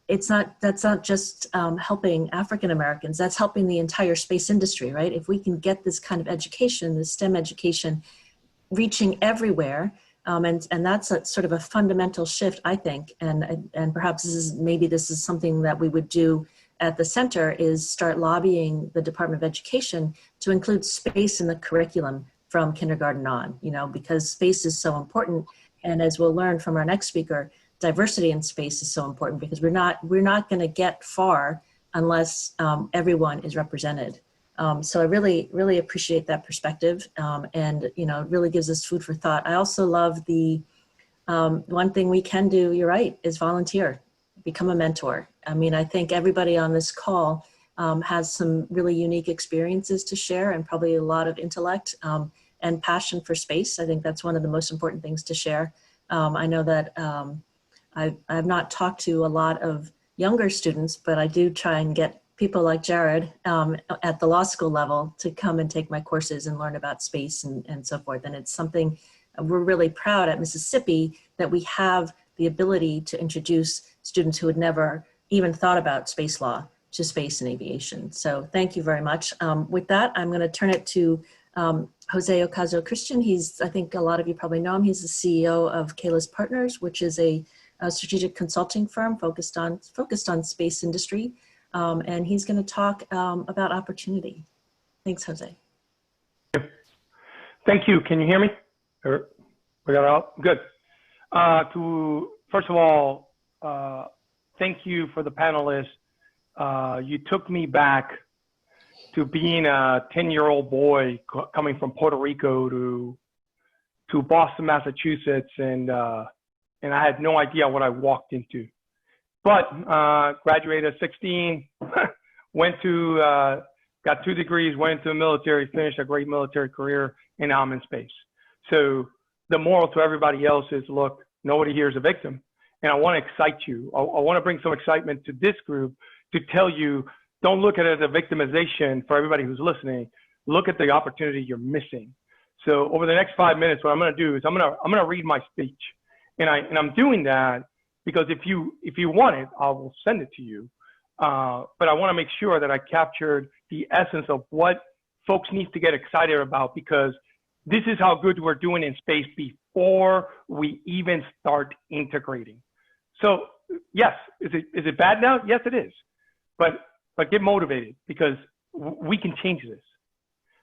that's not just helping African Americans, that's helping the entire space industry, right? If we can get this kind of education, this STEM education, reaching everywhere, and that's a sort of a fundamental shift, I think, and perhaps this is something that we would do at the center, is start lobbying the Department of Education to include space in the curriculum from kindergarten on, because space is so important. And as we'll learn from our next speaker, diversity in space is so important, because we're not going to get far unless everyone is represented. So I really, really appreciate that perspective, and it really gives us food for thought. I also love the one thing we can do, you're right, is volunteer, become a mentor. I mean, I think everybody on this call has some really unique experiences to share, and probably a lot of intellect and passion for space. I think that's one of the most important things to share. I know that I've not talked to a lot of younger students, but I do try and get people like Jarard at the law school level to come and take my courses and learn about space and so forth. And it's something we're really proud at Mississippi, that we have the ability to introduce students who had never even thought about space law to space and aviation. So thank you very much. With that, I'm going to turn it to Jose Ocasio-Christian. I think a lot of you probably know him. He's the CEO of Kalis Partners, which is a strategic consulting firm focused on space industry. And he's going to talk about opportunity. Thanks, Jose. Thank you. Can you hear me? We got out? Good. First of all, thank you for the panelists. You took me back to being a 10-year-old boy coming from Puerto Rico to Boston, Massachusetts, and I had no idea what I walked into. But graduated at 16, got 2 degrees, went into the military, finished a great military career, and now I'm in space. So the moral to everybody else is, look, nobody here is a victim. And I want to excite you. I want to bring some excitement to this group to tell you, don't look at it as a victimization for everybody who's listening. Look at the opportunity you're missing. So over the next 5 minutes, what I'm going to do is I'm going to read my speech. And I'm doing that because if you want it, I will send it to you. But I want to make sure that I captured the essence of what folks need to get excited about, because this is how good we're doing in space before we even start integrating. So yes, is it bad now? Yes, it is. But get motivated, because we can change this.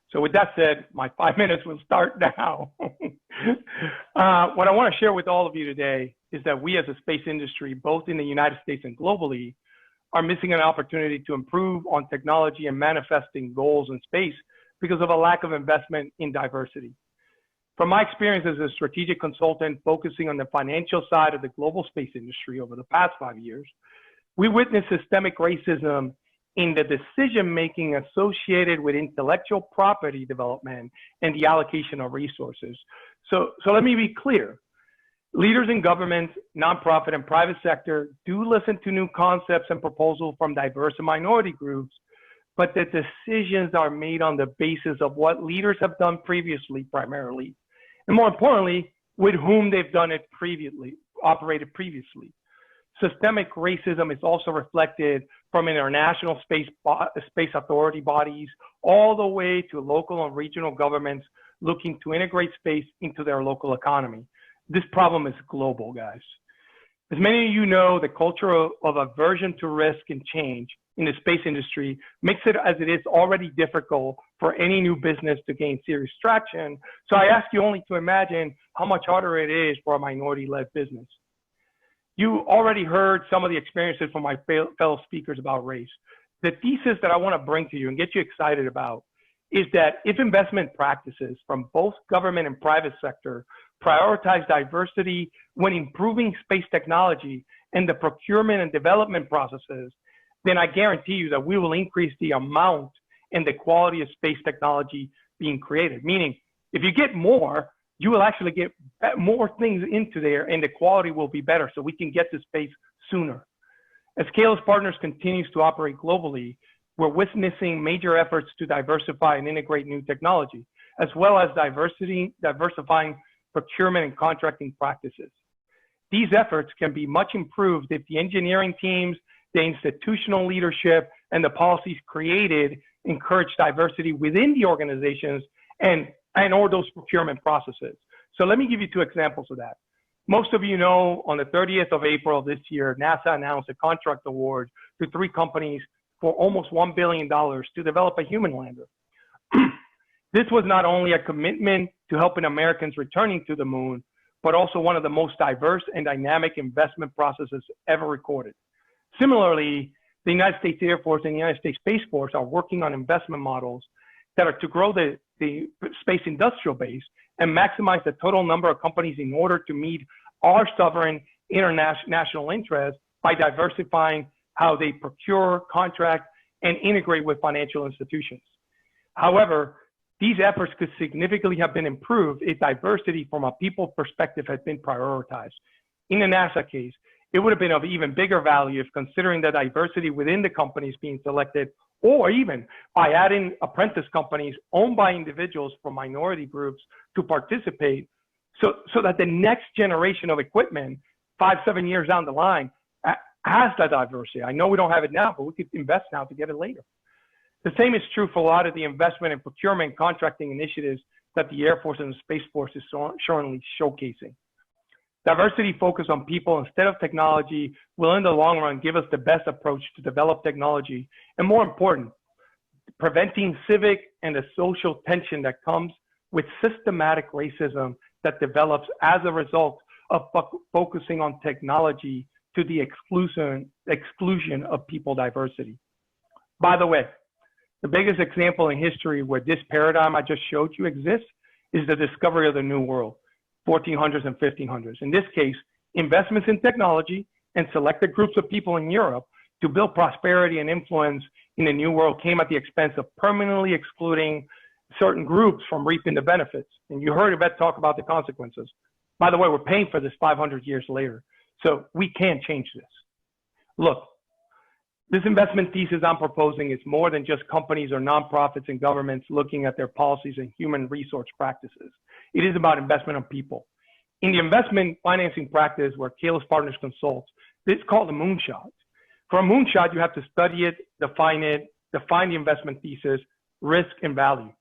So with that said, my 5 minutes will start now. What I want to share with all of you today is that we as a space industry, both in the United States and globally, are missing an opportunity to improve on technology and manifesting goals in space because of a lack of investment in diversity. From my experience as a strategic consultant focusing on the financial side of the global space industry over the past 5 years, we witnessed systemic racism in the decision-making associated with intellectual property development and the allocation of resources. So let me be clear. Leaders in government, nonprofit, and private sector do listen to new concepts and proposals from diverse and minority groups, but the decisions are made on the basis of what leaders have done previously primarily, and more importantly, with whom they've done it previously, operated previously. Systemic racism is also reflected from international space authority bodies all the way to local and regional governments looking to integrate space into their local economy. This problem is global, guys. As many of you know, the culture of aversion to risk and change in the space industry makes it as it is already difficult for any new business to gain serious traction. So I ask you only to imagine how much harder it is for a minority-led business. You already heard some of the experiences from my fellow speakers about race. The thesis that I want to bring to you and get you excited about is that if investment practices from both government and private sector prioritize diversity when improving space technology and the procurement and development processes, then I guarantee you that we will increase the amount and the quality of space technology being created. Meaning, if you get more, you will actually get more things into there and the quality will be better so we can get to space sooner. As Kalis Partners continues to operate globally, we're witnessing major efforts to diversify and integrate new technology, as well as diversifying procurement and contracting practices. These efforts can be much improved if the engineering teams, the institutional leadership, and the policies created encourage diversity within the organizations and/or those procurement processes. So let me give you 2 examples of that. Most of you know, on the 30th of April of this year, NASA announced a contract award to 3 companies for almost $1 billion to develop a human lander. This was not only a commitment to helping Americans returning to the moon, but also one of the most diverse and dynamic investment processes ever recorded. Similarly, the United States Air Force and the United States Space Force are working on investment models that are to grow the space industrial base and maximize the total number of companies in order to meet our sovereign international interests by diversifying how they procure, contract, and integrate with financial institutions. However, these efforts could significantly have been improved if diversity from a people perspective had been prioritized. In the NASA case, it would have been of even bigger value if considering the diversity within the companies being selected, or even by adding apprentice companies owned by individuals from minority groups to participate so that the next generation of equipment, 5-7 years down the line, has that diversity. I know we don't have it now, but we could invest now to get it later. The same is true for a lot of the investment and procurement contracting initiatives that the Air Force and the Space Force is currently showcasing. Diversity focused on people instead of technology will in the long run give us the best approach to develop technology, and more important, preventing civic and the social tension that comes with systematic racism that develops as a result of focusing on technology to the exclusion of people diversity. By the way, the biggest example in history where this paradigm I just showed you exists is the discovery of the New World, 1400s and 1500s. In this case, investments in technology and selected groups of people in Europe to build prosperity and influence in the New World came at the expense of permanently excluding certain groups from reaping the benefits. And you heard Yvette talk about the consequences. By the way, we're paying for this 500 years later. So we can change this. Look, this investment thesis I'm proposing is more than just companies or nonprofits and governments looking at their policies and human resource practices. It is about investment on people. In the investment financing practice where Kalos Partners consults, it's called a moonshot. For a moonshot, you have to study it, define the investment thesis, risk, and value.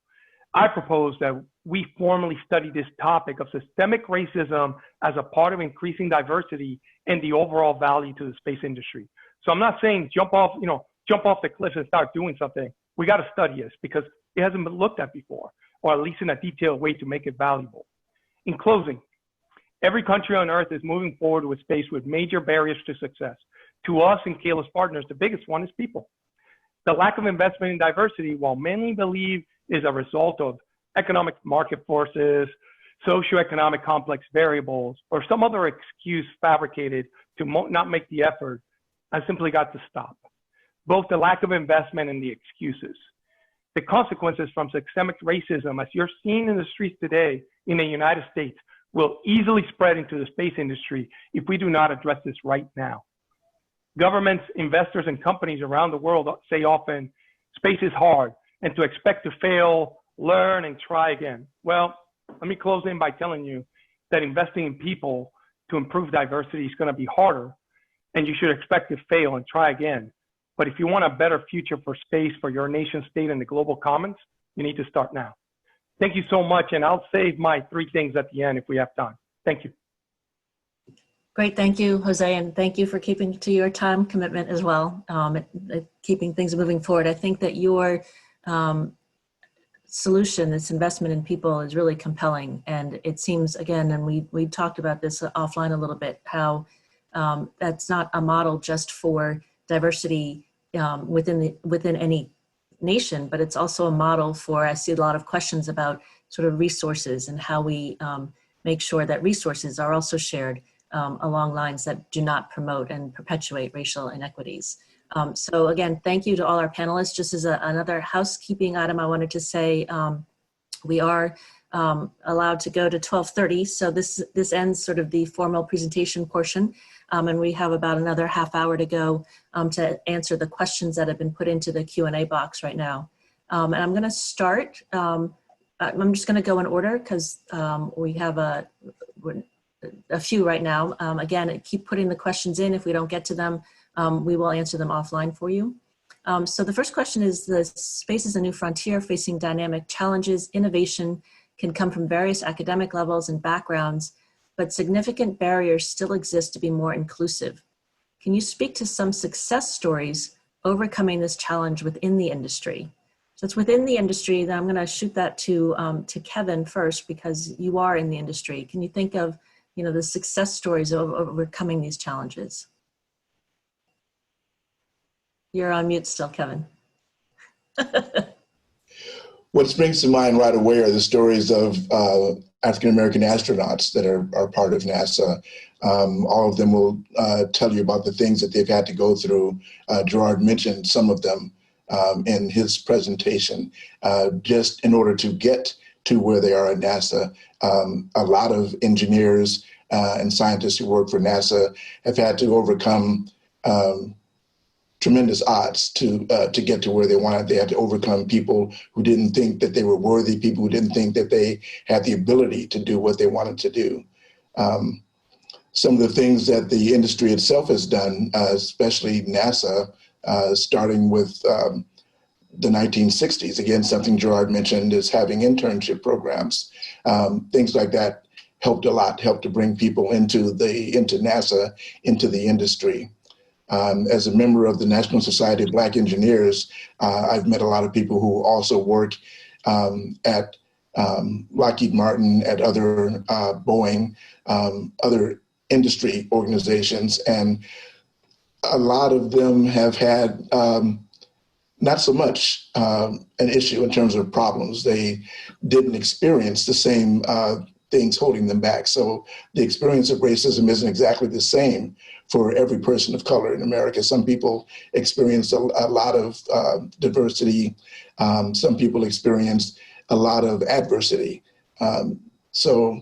I propose that we formally study this topic of systemic racism as a part of increasing diversity and the overall value to the space industry. So I'm not saying jump off the cliff and start doing something. We got to study this because it hasn't been looked at before, or at least in a detailed way to make it valuable. In closing, every country on Earth is moving forward with space with major barriers to success. To us in Kalos Partners, the biggest one is people. The lack of investment in diversity, while many believe is a result of economic market forces, socioeconomic complex variables, or some other excuse fabricated to not make the effort, has simply got to stop. Both the lack of investment and the excuses. The consequences from systemic racism, as you're seeing in the streets today in the United States, will easily spread into the space industry if we do not address this right now. Governments, investors, and companies around the world say often, space is hard, and to expect to fail, learn, and try again. Well, let me close in by telling you that investing in people to improve diversity is going to be harder, and you should expect to fail and try again. But if you want a better future for space, for your nation state, and the global commons, you need to start now. Thank you so much, and I'll save my 3 things at the end if we have time. Thank you. Great, thank you, Jose, and thank you for keeping to your time commitment as well, keeping things moving forward. I think that your solution, this investment in people, is really compelling, and it seems, again, and we talked about this offline a little bit, how that's not a model just for diversity within any nation, but it's also a model for, I see a lot of questions about sort of resources and how we make sure that resources are also shared along lines that do not promote and perpetuate racial inequities. So again, thank you to all our panelists. Just as another housekeeping item, I wanted to say we are allowed to go to 12:30. So this ends sort of the formal presentation portion. And we have about another half hour to go to answer the questions that have been put into the Q&A box right now. And I'm going to start. I'm just going to go in order because we have a few right now. Again, keep putting the questions in. If we don't get to them, we will answer them offline for you. So the first question is, the space is a new frontier facing dynamic challenges. Innovation can come from various academic levels and backgrounds, but significant barriers still exist to be more inclusive. Can you speak to some success stories overcoming this challenge within the industry? So it's within the industry. Then I'm going to shoot that to Kevin first, because you are in the industry. Can you think of the success stories of overcoming these challenges? You're on mute still, Kevin. What springs to mind right away are the stories of African-American astronauts that are part of NASA. All of them will tell you about the things that they've had to go through. Jarard mentioned some of them in his presentation, just in order to get to where they are at NASA. A lot of engineers and scientists who work for NASA have had to overcome tremendous odds to get to where they wanted. They had to overcome people who didn't think that they were worthy, people who didn't think that they had the ability to do what they wanted to do. Some of the things that the industry itself has done, especially NASA, starting with the 1960s. Again, something Jarard mentioned is having internship programs. Things like that helped a lot, helped to bring people into NASA, into the industry. As a member of the National Society of Black Engineers, I've met a lot of people who also work at Lockheed Martin, at other Boeing, other industry organizations, and a lot of them have had not so much an issue in terms of problems. They didn't experience the same things holding them back. So the experience of racism isn't exactly the same for every person of color in America. Some people experience a lot of diversity. Some people experience a lot of adversity. So,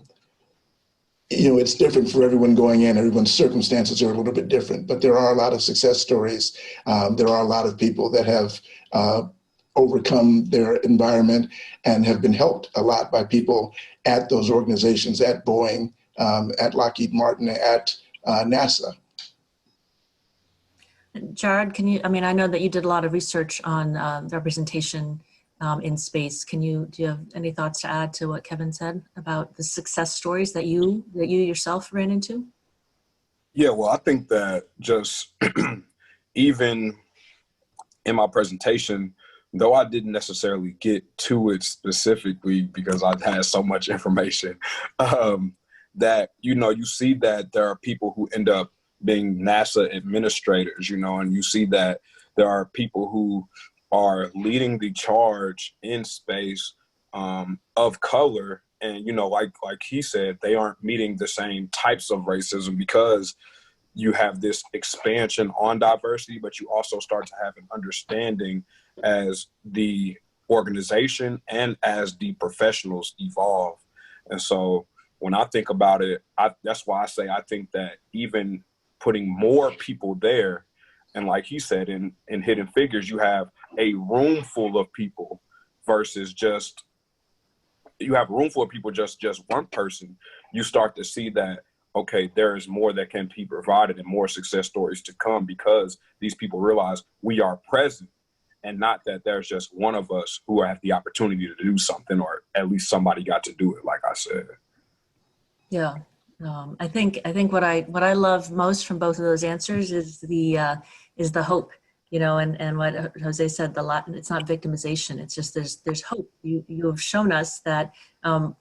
you know, it's different for everyone going in. Everyone's circumstances are a little bit different, but there are a lot of success stories. There are a lot of people that have overcome their environment and have been helped a lot by people at those organizations, at Boeing, at Lockheed Martin, at NASA. Jarard, can you, I mean, I know that you did a lot of research on representation in space. Do you have any thoughts to add to what Kevin said about the success stories that you yourself ran into? Yeah, well, I think that just even in my presentation, though I didn't necessarily get to it specifically because I had so much information, that, you know, you see that there are people who end up being NASA administrators, you know, and you see that there are people who are leading the charge in space of color. And, you know, like he said, they aren't meeting the same types of racism because you have this expansion on diversity, but you also start to have an understanding as the organization and as the professionals evolve. And so when I think about it, that's why I say I think that even putting more people there, and like he said, in Hidden Figures, you have a room full of people versus just one person. You start to see that, okay, there is more that can be provided and more success stories to come because these people realize we are present and not that there's just one of us who have the opportunity to do something, or at least somebody got to do it, like I said. Yeah. I think what I love most from both of those answers is the hope, you know, and what Jose said, it's not victimization. It's just there's hope. You have shown us that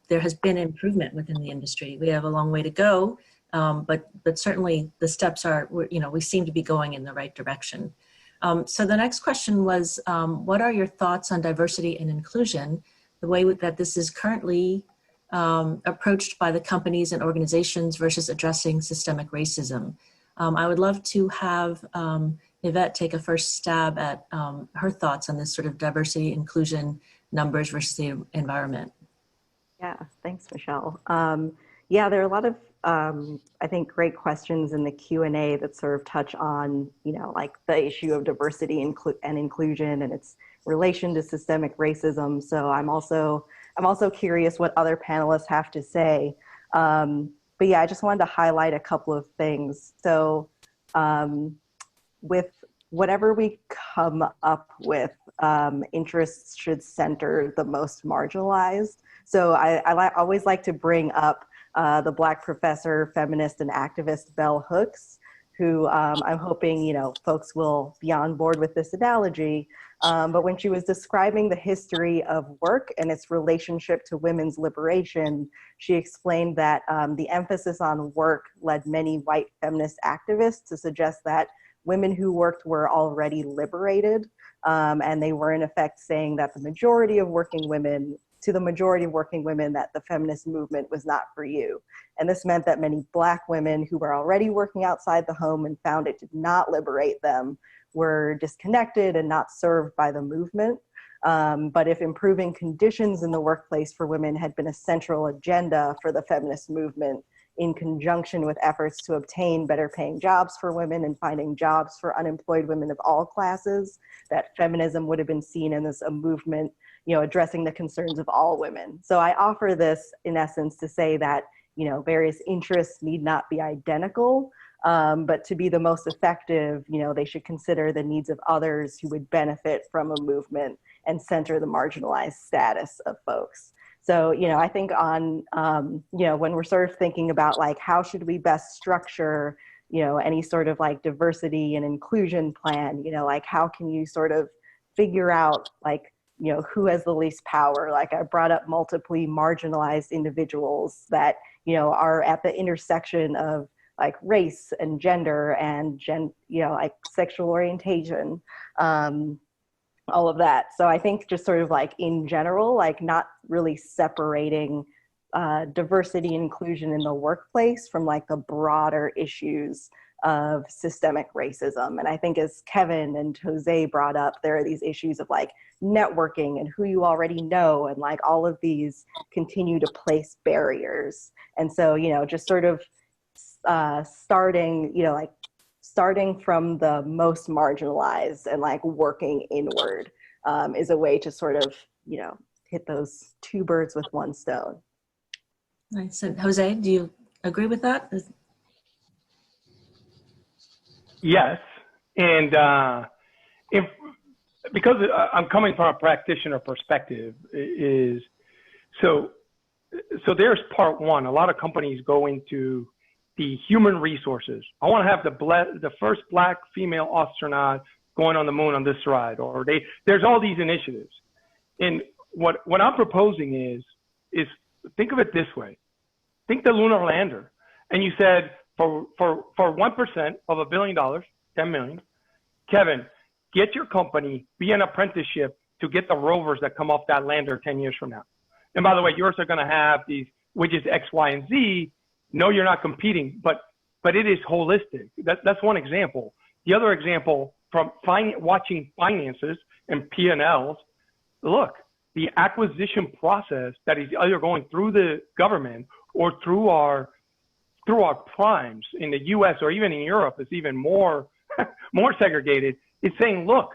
there has been improvement within the industry. We have a long way to go, but certainly the steps we seem to be going in the right direction. So the next question was, what are your thoughts on diversity and inclusion, the way that this is currently approached by the companies and organizations versus addressing systemic racism? I would love to have Yvette take a first stab at her thoughts on this sort of diversity inclusion numbers versus the environment. Yeah, thanks, Michelle. Yeah, there are a lot of, I think, great questions in the Q&A that sort of touch on, you know, like the issue of diversity and inclusion and its relation to systemic racism. So I'm also curious what other panelists have to say. But yeah, I just wanted to highlight a couple of things. So with whatever we come up with, interests should center the most marginalized. So I always like to bring up the Black professor, feminist, and activist Bell Hooks, who I'm hoping, you know, folks will be on board with this analogy. But when she was describing the history of work and its relationship to women's liberation, she explained that the emphasis on work led many white feminist activists to suggest that women who worked were already liberated. And they were in effect saying that the majority of working women that the feminist movement was not for you. And this meant that many Black women who were already working outside the home and found it did not liberate them were disconnected and not served by the movement. But if improving conditions in the workplace for women had been a central agenda for the feminist movement, in conjunction with efforts to obtain better paying jobs for women and finding jobs for unemployed women of all classes, that feminism would have been seen as a movement, you know, addressing the concerns of all women. So I offer this in essence to say that, you know, various interests need not be identical, But to be the most effective, they should consider the needs of others who would benefit from a movement and center the marginalized status of folks. So, I think on, when we're sort of thinking about like, how should we best structure, any sort of like diversity and inclusion plan, like how can you sort of figure out like, who has the least power? Like I brought up multiply marginalized individuals that, are at the intersection of like race and gender and like sexual orientation, all of that. So I think just sort of like in general, like not really separating diversity and inclusion in the workplace from like the broader issues of systemic racism. And I think as Kevin and Jose brought up, there are these issues of like networking and who you already know, and like all of these continue to place barriers. And so, just sort of starting from the most marginalized and like working inward is a way to sort of, hit those two birds with one stone. Nice. And Jose, do you agree with that? Yes, and because I'm coming from a practitioner perspective, is so there's part one. A lot of companies go into the human resources. I want to have the first Black female astronaut going on the moon on this ride, or there's all these initiatives. And what I'm proposing is think of it this way. Think the lunar lander, and you said for 1% of $1 billion, 10 million, Kevin, get your company, be an apprenticeship to get the rovers that come off that lander 10 years from now. And by the way, yours are going to have these widgets X, Y, and Z. No, you're not competing, but it is holistic. That's one example. The other example from watching finances and P&Ls, look, the acquisition process that is either going through the government or through our primes in the US or even in Europe is even more segregated. It's saying, look,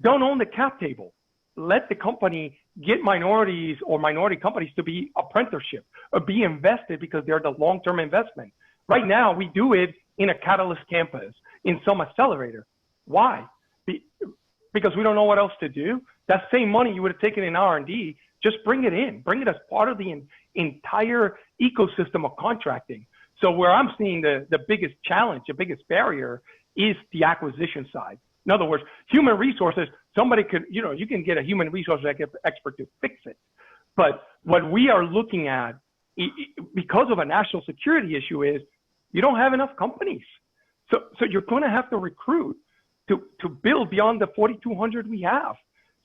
don't own the cap table. Let the company get minorities or minority companies to be apprenticeship or be invested because they're the long-term investment. Right now, we do it in a Catalyst campus, in some accelerator. Why? Because we don't know what else to do. That same money you would have taken in R&D, just bring it in. Bring it as part of the entire ecosystem of contracting. So where I'm seeing the biggest challenge, the biggest barrier is the acquisition side. In other words, human resources, somebody could, you can get a human resource expert to fix it. But what we are looking at, because of a national security issue, is you don't have enough companies. So you're going to have to recruit to build beyond the 4,200 we have.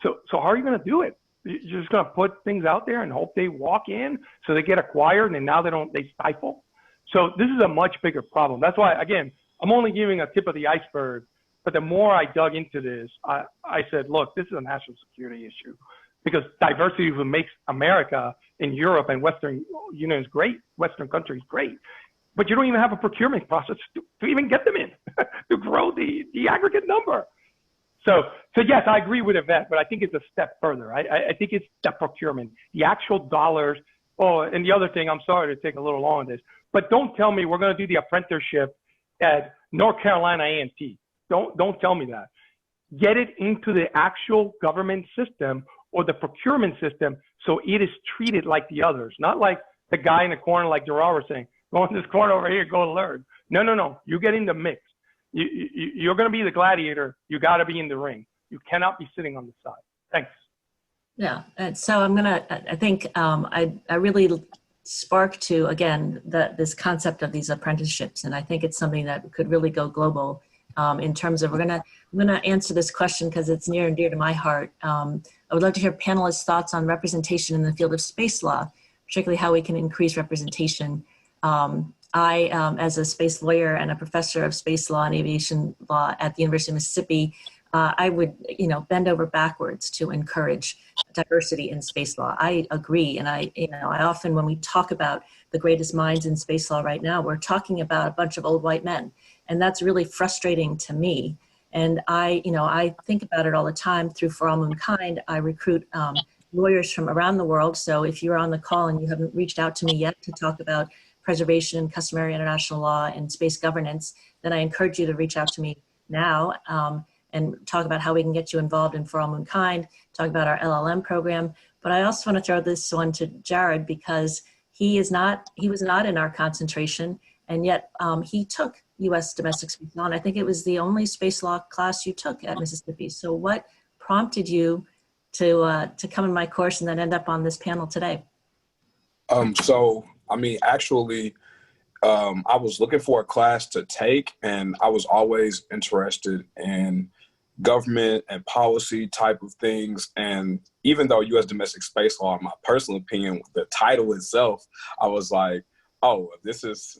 So how are you going to do it? You're just going to put things out there and hope they walk in so they get acquired and now they stifle. So this is a much bigger problem. That's why, again, I'm only giving a tip of the iceberg. But the more I dug into this, I said, look, this is a national security issue because diversity is what makes America and Europe and Western unions great, Western countries great. But you don't even have a procurement process to even get them in, to grow the aggregate number. So yes, I agree with Yvette, but I think it's a step further. I think it's the procurement, the actual dollars. Oh, and the other thing, I'm sorry to take a little long on this, but don't tell me we're going to do the apprenticeship at North Carolina A&T. Don't tell me that. Get it into the actual government system or the procurement system so it is treated like the others, not like the guy in the corner like Jarard was saying, go in this corner over here, go learn. No. You get in the mix. You're going to be the gladiator. You got to be in the ring. You cannot be sitting on the side. Thanks. Yeah, and so I think I really spark to, again, this concept of these apprenticeships. And I think it's something that could really go global. In terms of, I'm gonna answer this question because it's near and dear to my heart. I would love to hear panelists' thoughts on representation in the field of space law, particularly how we can increase representation. I, as a space lawyer and a professor of space law and aviation law at the University of Mississippi, I would, bend over backwards to encourage diversity in space law. I agree, and I often, when we talk about the greatest minds in space law right now, we're talking about a bunch of old white men. And that's really frustrating to me. And I think about it all the time through For All Moonkind. I recruit lawyers from around the world. So if you're on the call and you haven't reached out to me yet to talk about preservation and customary international law and space governance, then I encourage you to reach out to me now and talk about how we can get you involved in For All Moonkind, talk about our LLM program. But I also want to throw this one to Jarard, because he was not in our concentration, and yet he took U.S. domestic space law, and I think it was the only space law class you took at Mississippi. So what prompted you to come in my course and then end up on this panel today? So, I mean, actually, I was looking for a class to take, and I was always interested in government and policy type of things. And even though U.S. domestic space law, in my personal opinion, the title itself, I was like, oh, this is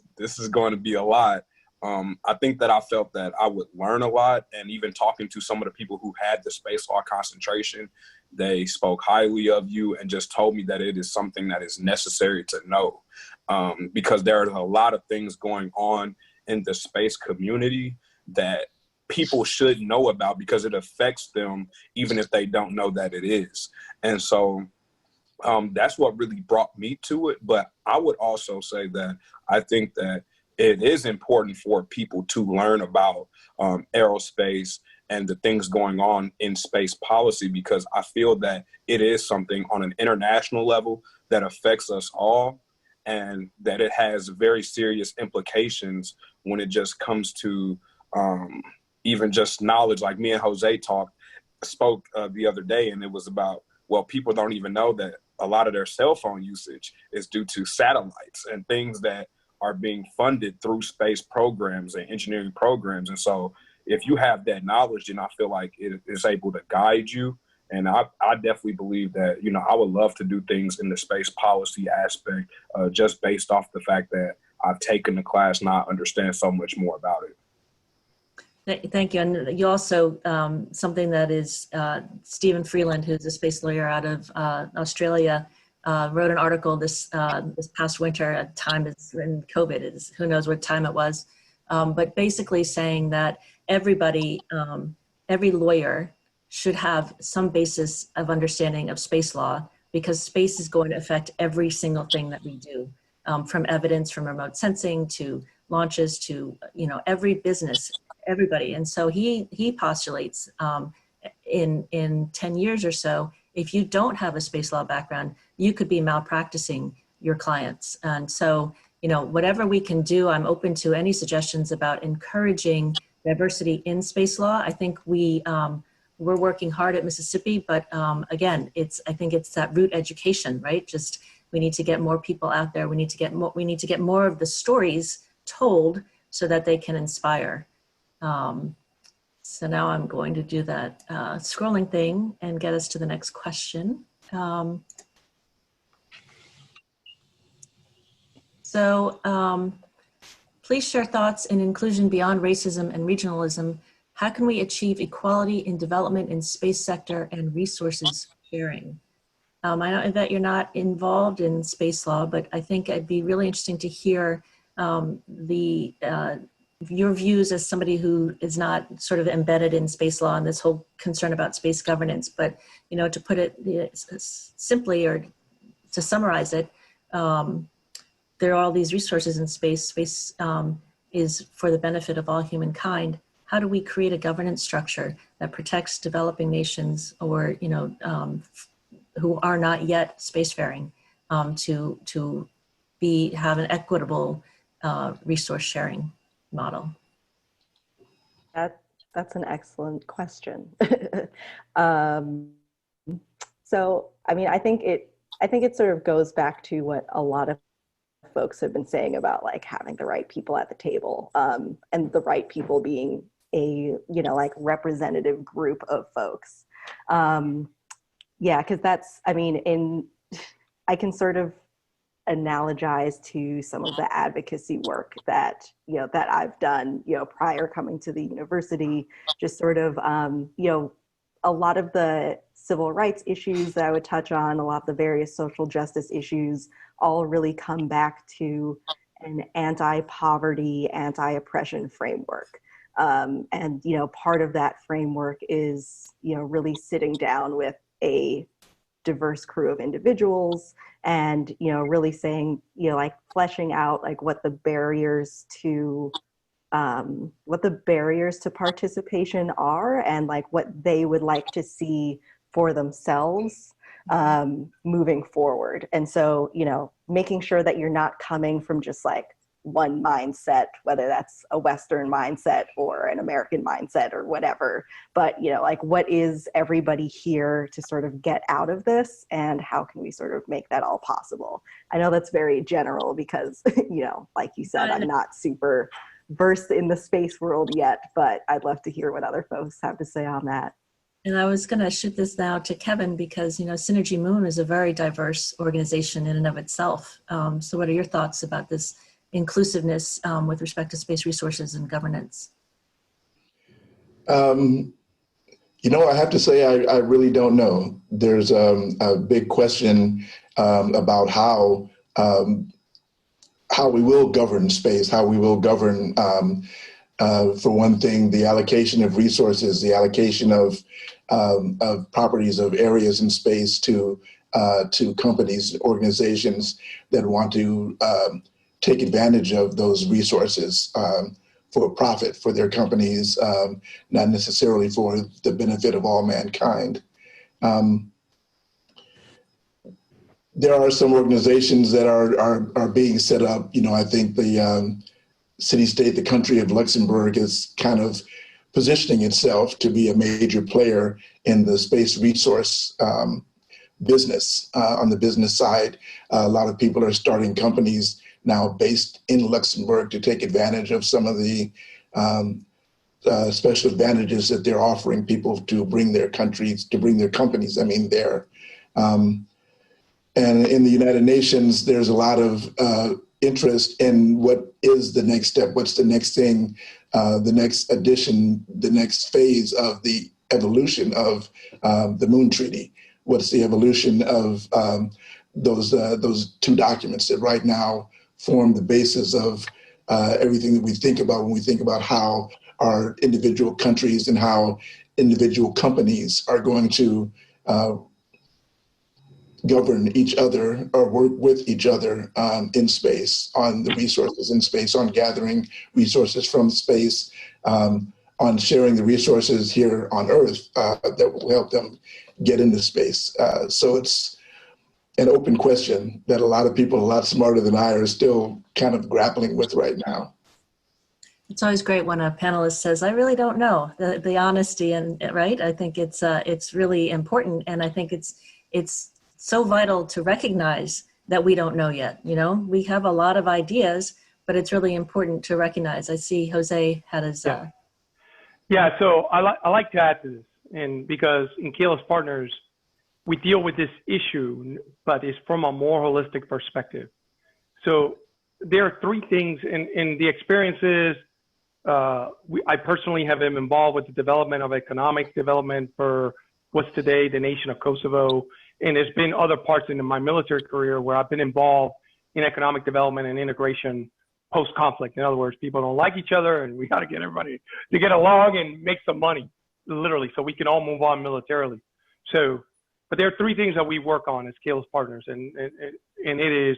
going to be a lot. I think that I felt that I would learn a lot, and even talking to some of the people who had the space law concentration, they spoke highly of you and just told me that it is something that is necessary to know, because there are a lot of things going on in the space community that people should know about because it affects them even if they don't know that it is. And so that's what really brought me to it. But I would also say that I think that it is important for people to learn about aerospace and the things going on in space policy, because I feel that it is something on an international level that affects us all, and that it has very serious implications when it just comes to even just knowledge. Like me and Jose spoke the other day, and it was about, well, people don't even know that a lot of their cell phone usage is due to satellites and things that are being funded through space programs and engineering programs. And so if you have that knowledge, then I feel like it is able to guide you. And I definitely believe that, I would love to do things in the space policy aspect, just based off the fact that I've taken the class and I understand so much more about it. Thank you. And you also, something that is Stephen Freeland, who's a space lawyer out of Australia, wrote an article this past winter at time is in COVID, who knows what time it was, but basically saying that everybody, every lawyer should have some basis of understanding of space law, because space is going to affect every single thing that we do, from evidence, from remote sensing to launches to, every business, everybody. And so he postulates in 10 years or so, if you don't have a space law background, you could be malpracticing your clients. And so, whatever we can do, I'm open to any suggestions about encouraging diversity in space law. I think we're working hard at Mississippi, but again, I think it's that root education, right? Just, we need to get more people out there. We need to get more of the stories told so that they can inspire. So now I'm going to do that scrolling thing and get us to the next question. Please share thoughts in inclusion beyond racism and regionalism. How can we achieve equality in development in space sector and resources sharing? I know, Yvette, you're not involved in space law, but I think it'd be really interesting to hear your views as somebody who is not sort of embedded in space law and this whole concern about space governance. But, to put it simply, or to summarize it, there are all these resources in space. Space is for the benefit of all humankind. How do we create a governance structure that protects developing nations, or, who are not yet spacefaring, to have an equitable resource sharing model? That's an excellent question. So, I mean, I think it sort of goes back to what a lot of folks have been saying about like having the right people at the table, and the right people being a, representative group of folks. Yeah, because that's, I mean, I can sort of analogize to some of the advocacy work that, that I've done, prior coming to the university, just sort of, a lot of the civil rights issues that I would touch on, a lot of the various social justice issues, all really come back to an anti-poverty, anti-oppression framework. And, part of that framework is, really sitting down with a diverse crew of individuals, and, you know, really saying, you know, like fleshing out like what the barriers to participation are, and like what they would like to see for themselves moving forward. And so, you know, making sure that you're not coming from just like one mindset, whether that's a Western mindset or an American mindset or whatever, but, you know, like what is everybody here to sort of get out of this, and how can we sort of make that all possible? I know that's very general because, you know, like you said, I'm not super versed in the space world yet, but I'd love to hear what other folks have to say on that. And I was going to shoot this now to Kevin because, you know, Synergy Moon is a very diverse organization in and of itself. So what are your thoughts about this inclusiveness with respect to space resources and governance? You know, I have to say, I really don't know. There's a big question about how we will govern space, how we will govern, for one thing, the allocation of resources, the allocation of properties, of areas in space to companies, organizations that want to take advantage of those resources for profit for their companies, not necessarily for the benefit of all mankind. There are some organizations that are being set up. You know, I think the city-state, the country of Luxembourg is kind of positioning itself to be a major player in the space resource business. On the business side, a lot of people are starting companies now based in Luxembourg to take advantage of some of the special advantages that they're offering people to bring their companies, I mean, there. And in the United Nations, there's a lot of interest in what is the next step, what's the next thing, the next addition, the next phase of the evolution of the Moon Treaty. What's the evolution of those two documents that right now form the basis of everything that we think about when we think about how our individual countries and how individual companies are going to govern each other or work with each other in space, on the resources in space, on gathering resources from space, on sharing the resources here on Earth that will help them get into space. So it's an open question that a lot of people a lot smarter than I are still kind of grappling with right now. It's always great when a panelist says, I really don't know, the honesty, and right? I think it's really important. And I think it's so vital to recognize that we don't know yet. You know, we have a lot of ideas, but it's really important to recognize. I see Jose had his. Yeah, so I like to add to this, and because in Keyless Partners, we deal with this issue, but it's from a more holistic perspective. So there are three things in the experiences. I personally have been involved with the development of economic development for what's today the nation of Kosovo. And there's been other parts in my military career where I've been involved in economic development and integration post-conflict. In other words, people don't like each other and we got to get everybody to get along and make some money, literally, so we can all move on militarily. So, but there are three things that we work on as Keyless Partners, and it is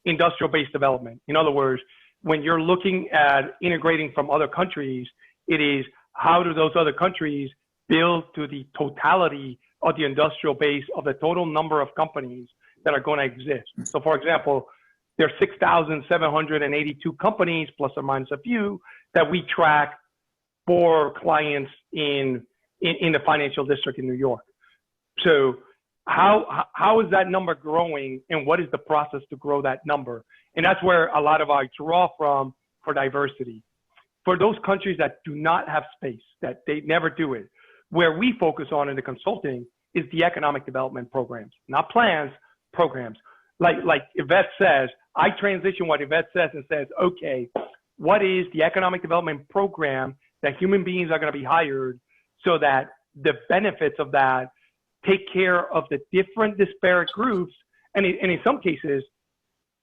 industrial-based development. In other words, when you're looking at integrating from other countries, it is how do those other countries build to the totality of the industrial base of the total number of companies that are going to exist. So for example, there are 6,782 companies, plus or minus a few, that we track for clients in the financial district in New York. So how is that number growing, and what is the process to grow that number? And that's where a lot of I draw from for diversity. For those countries that do not have space, that they never do it, where we focus on in the consulting is the economic development programs, not plans, programs. Like Yvette says, I transition what Yvette says and says, okay, what is the economic development program that human beings are going to be hired so that the benefits of that take care of the different disparate groups, and in some cases,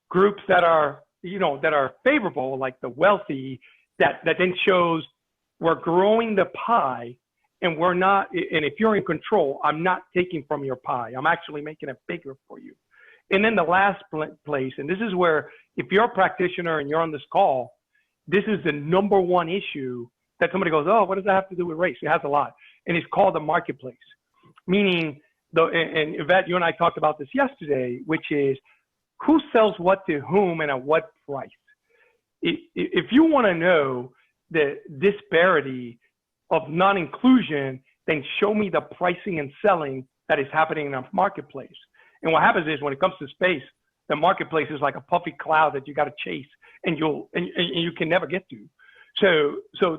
groups that are, that are favorable, like the wealthy, that then shows we're growing the pie and we're not, and if you're in control, I'm not taking from your pie. I'm actually making it bigger for you. And then the last place, and this is where, if you're a practitioner and you're on this call, this is the number one issue that somebody goes, oh, what does that have to do with race? It has a lot. And it's called the marketplace. Meaning, and Yvette, you and I talked about this yesterday, which is who sells what to whom and at what price. If you want to know the disparity of non-inclusion, then show me the pricing and selling that is happening in a marketplace. And what happens is when it comes to space, the marketplace is like a puffy cloud that you got to chase and you can never get to. So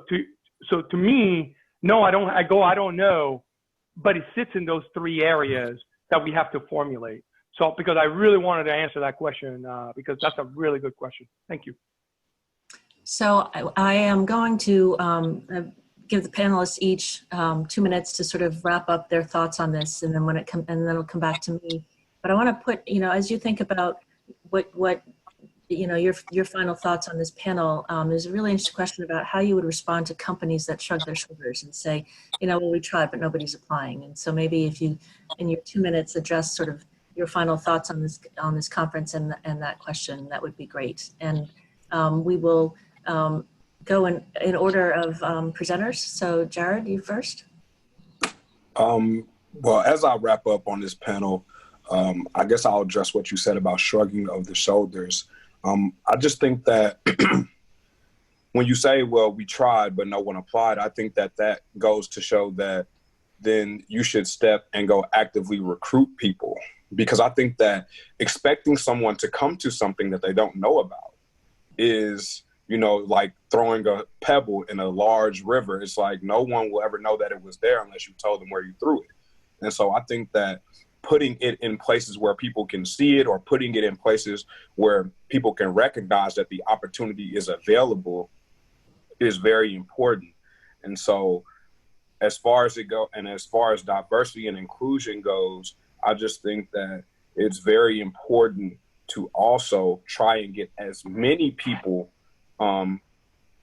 to me, no, I don't know, but it sits in those three areas that we have to formulate. So, because I really wanted to answer that question, because that's a really good question. Thank you. So I am going to give the panelists each 2 minutes to sort of wrap up their thoughts on this, and then it'll come back to me. But I want to put, as you think about what your final thoughts on this panel, there's a really interesting question about how you would respond to companies that shrug their shoulders and say, well, we tried, but nobody's applying. And so maybe if you, in your 2 minutes, address sort of your final thoughts on this conference and that question, that would be great. And we will go in order of presenters. So Jarard, you first. Well, as I wrap up on this panel, I guess I'll address what you said about shrugging of the shoulders. I just think that when you say, well, we tried, but no one applied, I think that goes to show that then you should step and go actively recruit people. Because I think that expecting someone to come to something that they don't know about is, like throwing a pebble in a large river. It's like no one will ever know that it was there unless you told them where you threw it. And so I think that putting it in places where people can see it, or putting it in places where people can recognize that the opportunity is available, is very important. And so as far as diversity and inclusion goes, I just think that it's very important to also try and get as many people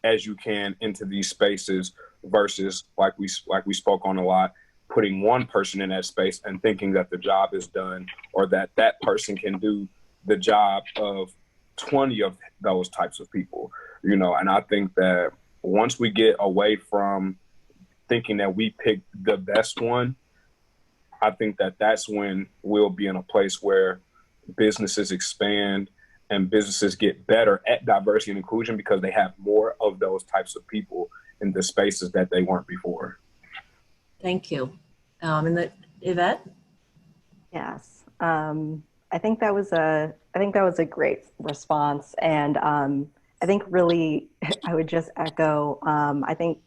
as you can into these spaces, versus like we spoke on a lot, putting one person in that space and thinking that the job is done, or that person can do the job of 20 of those types of people, and I think that once we get away from thinking that we picked the best one, I think that that's when we'll be in a place where businesses expand and businesses get better at diversity and inclusion, because they have more of those types of people in the spaces that they weren't before. Thank you. And Yvette? Yes, I think that was a great response, and I think really I would just echo. I think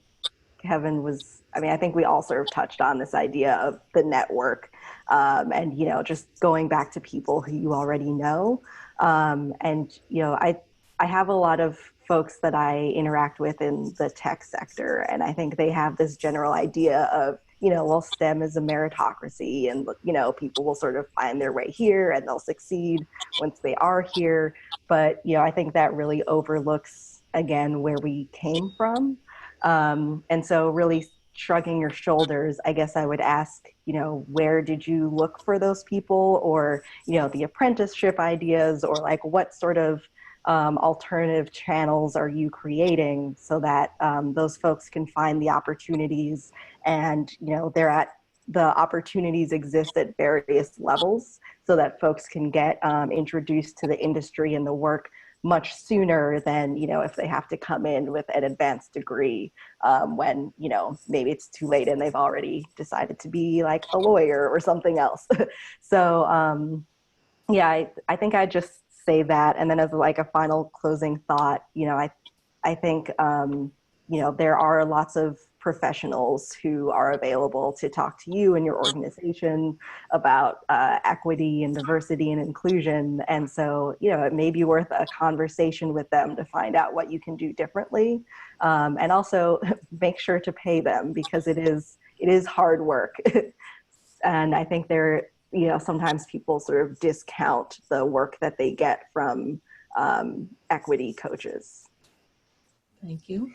Kevin was. I think we all sort of touched on this idea of the network, and just going back to people who you already know, and I have a lot of folks that I interact with in the tech sector, and I think they have this general idea of, well, STEM is a meritocracy, and, people will sort of find their way here and they'll succeed once they are here. But, I think that really overlooks, again, where we came from. And so really shrugging your shoulders, I guess I would ask, where did you look for those people, or, the apprenticeship ideas, or like what sort of alternative channels are you creating so that those folks can find the opportunities, and the opportunities exist at various levels so that folks can get introduced to the industry and the work much sooner than, if they have to come in with an advanced degree when, maybe it's too late and they've already decided to be like a lawyer or something else. So I think I just say that. And then as like a final closing thought, I think, there are lots of professionals who are available to talk to you and your organization about equity and diversity and inclusion. And so, it may be worth a conversation with them to find out what you can do differently. And also make sure to pay them, because it is hard work. And I think sometimes people sort of discount the work that they get from equity coaches. Thank you.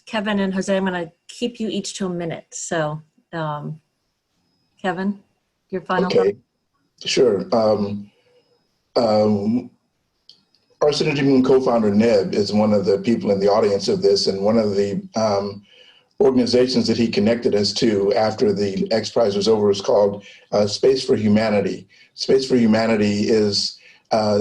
Kevin and Jose, I'm going to keep you each to a minute. So, Kevin, your final thought? Okay, sure. Our Synergy Moon co-founder, Neb, is one of the people in the audience of this, and one of the organizations that he connected us to after the X Prize was over is called Space for Humanity. Space for Humanity is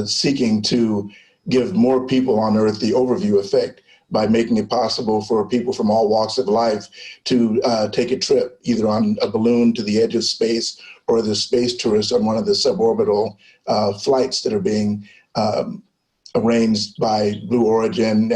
seeking to give more people on Earth the overview effect by making it possible for people from all walks of life to take a trip, either on a balloon to the edge of space or the space tourists on one of the suborbital flights that are being arranged by Blue Origin,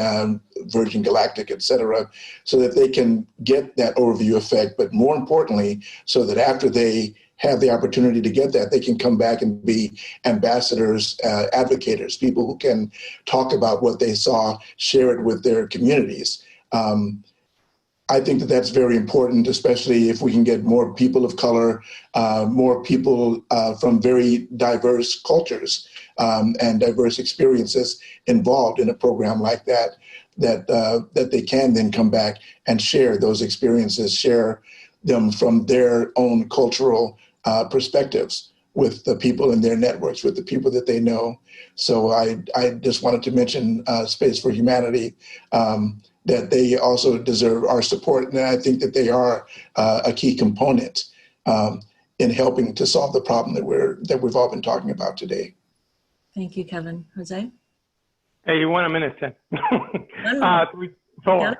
Virgin Galactic, et cetera, so that they can get that overview effect, but more importantly, so that after they have the opportunity to get that, they can come back and be ambassadors, advocators, people who can talk about what they saw, share it with their communities. I think that that's very important, especially if we can get more people of color, more people from very diverse cultures and diverse experiences involved in a program like that, that they can then come back and share those experiences, share them from their own cultural perspectives with the people in their networks, with the people that they know. So I just wanted to mention Space for Humanity, that they also deserve our support. And I think that they are a key component in helping to solve the problem that we've all been talking about today. Thank you, Kevin. Jose? Hey, you want a minute, 10. 3, 4.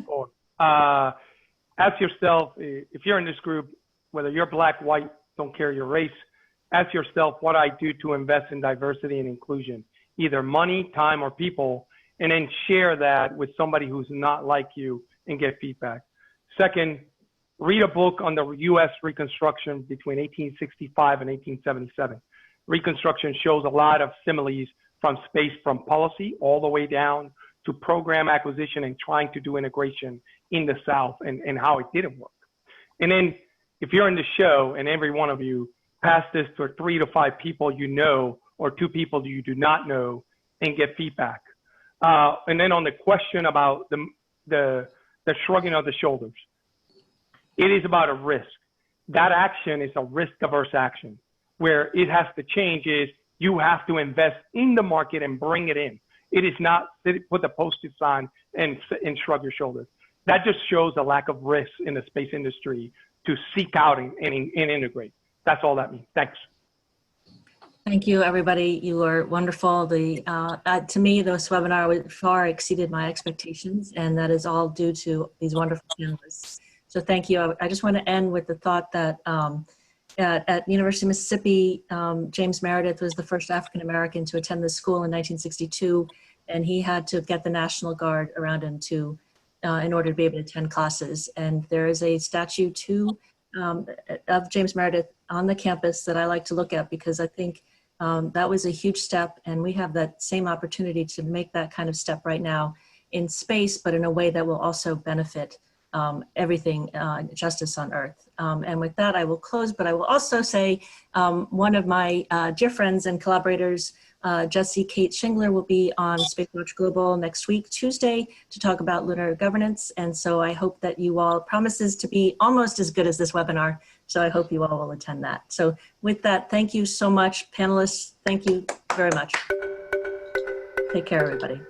4. Ask yourself, if you're in this group, whether you're black, white, don't care your race, ask yourself what I do to invest in diversity and inclusion, either money, time, or people, and then share that with somebody who's not like you and get feedback. Second, read a book on the U.S. Reconstruction between 1865 and 1877. Reconstruction shows a lot of similes from space, from policy all the way down to program acquisition and trying to do integration in the South and how it didn't work. And then if you're in the show and every one of you pass this to 3 to 5 people you know or 2 people you do not know and get feedback. And then on the question about the shrugging of the shoulders, it is about a risk. That action is a risk-averse action. Where it has to change is you have to invest in the market and bring it in. It is not put the postage sign and shrug your shoulders. That just shows a lack of risk in the space industry to seek out and integrate. That's all that means. Thanks. Thank you, everybody. You were wonderful. To me, this webinar far exceeded my expectations, and that is all due to these wonderful panelists. So thank you. I just want to end with the thought that at University of Mississippi, James Meredith was the first African-American to attend this school in 1962, and he had to get the National Guard around him in order to be able to attend classes. And there is a statue too of James Meredith on the campus that I like to look at, because I think that was a huge step, and we have that same opportunity to make that kind of step right now in space, but in a way that will also benefit everything, justice on Earth. And with that, I will close, but I will also say one of my dear friends and collaborators, Jesse Kate Shingler, will be on SpaceWatch.Global next week, Tuesday, to talk about lunar governance. And so I hope that you all, promises to be almost as good as this webinar. So I hope you all will attend that. So with that, thank you so much, panelists. Thank you very much. Take care, everybody.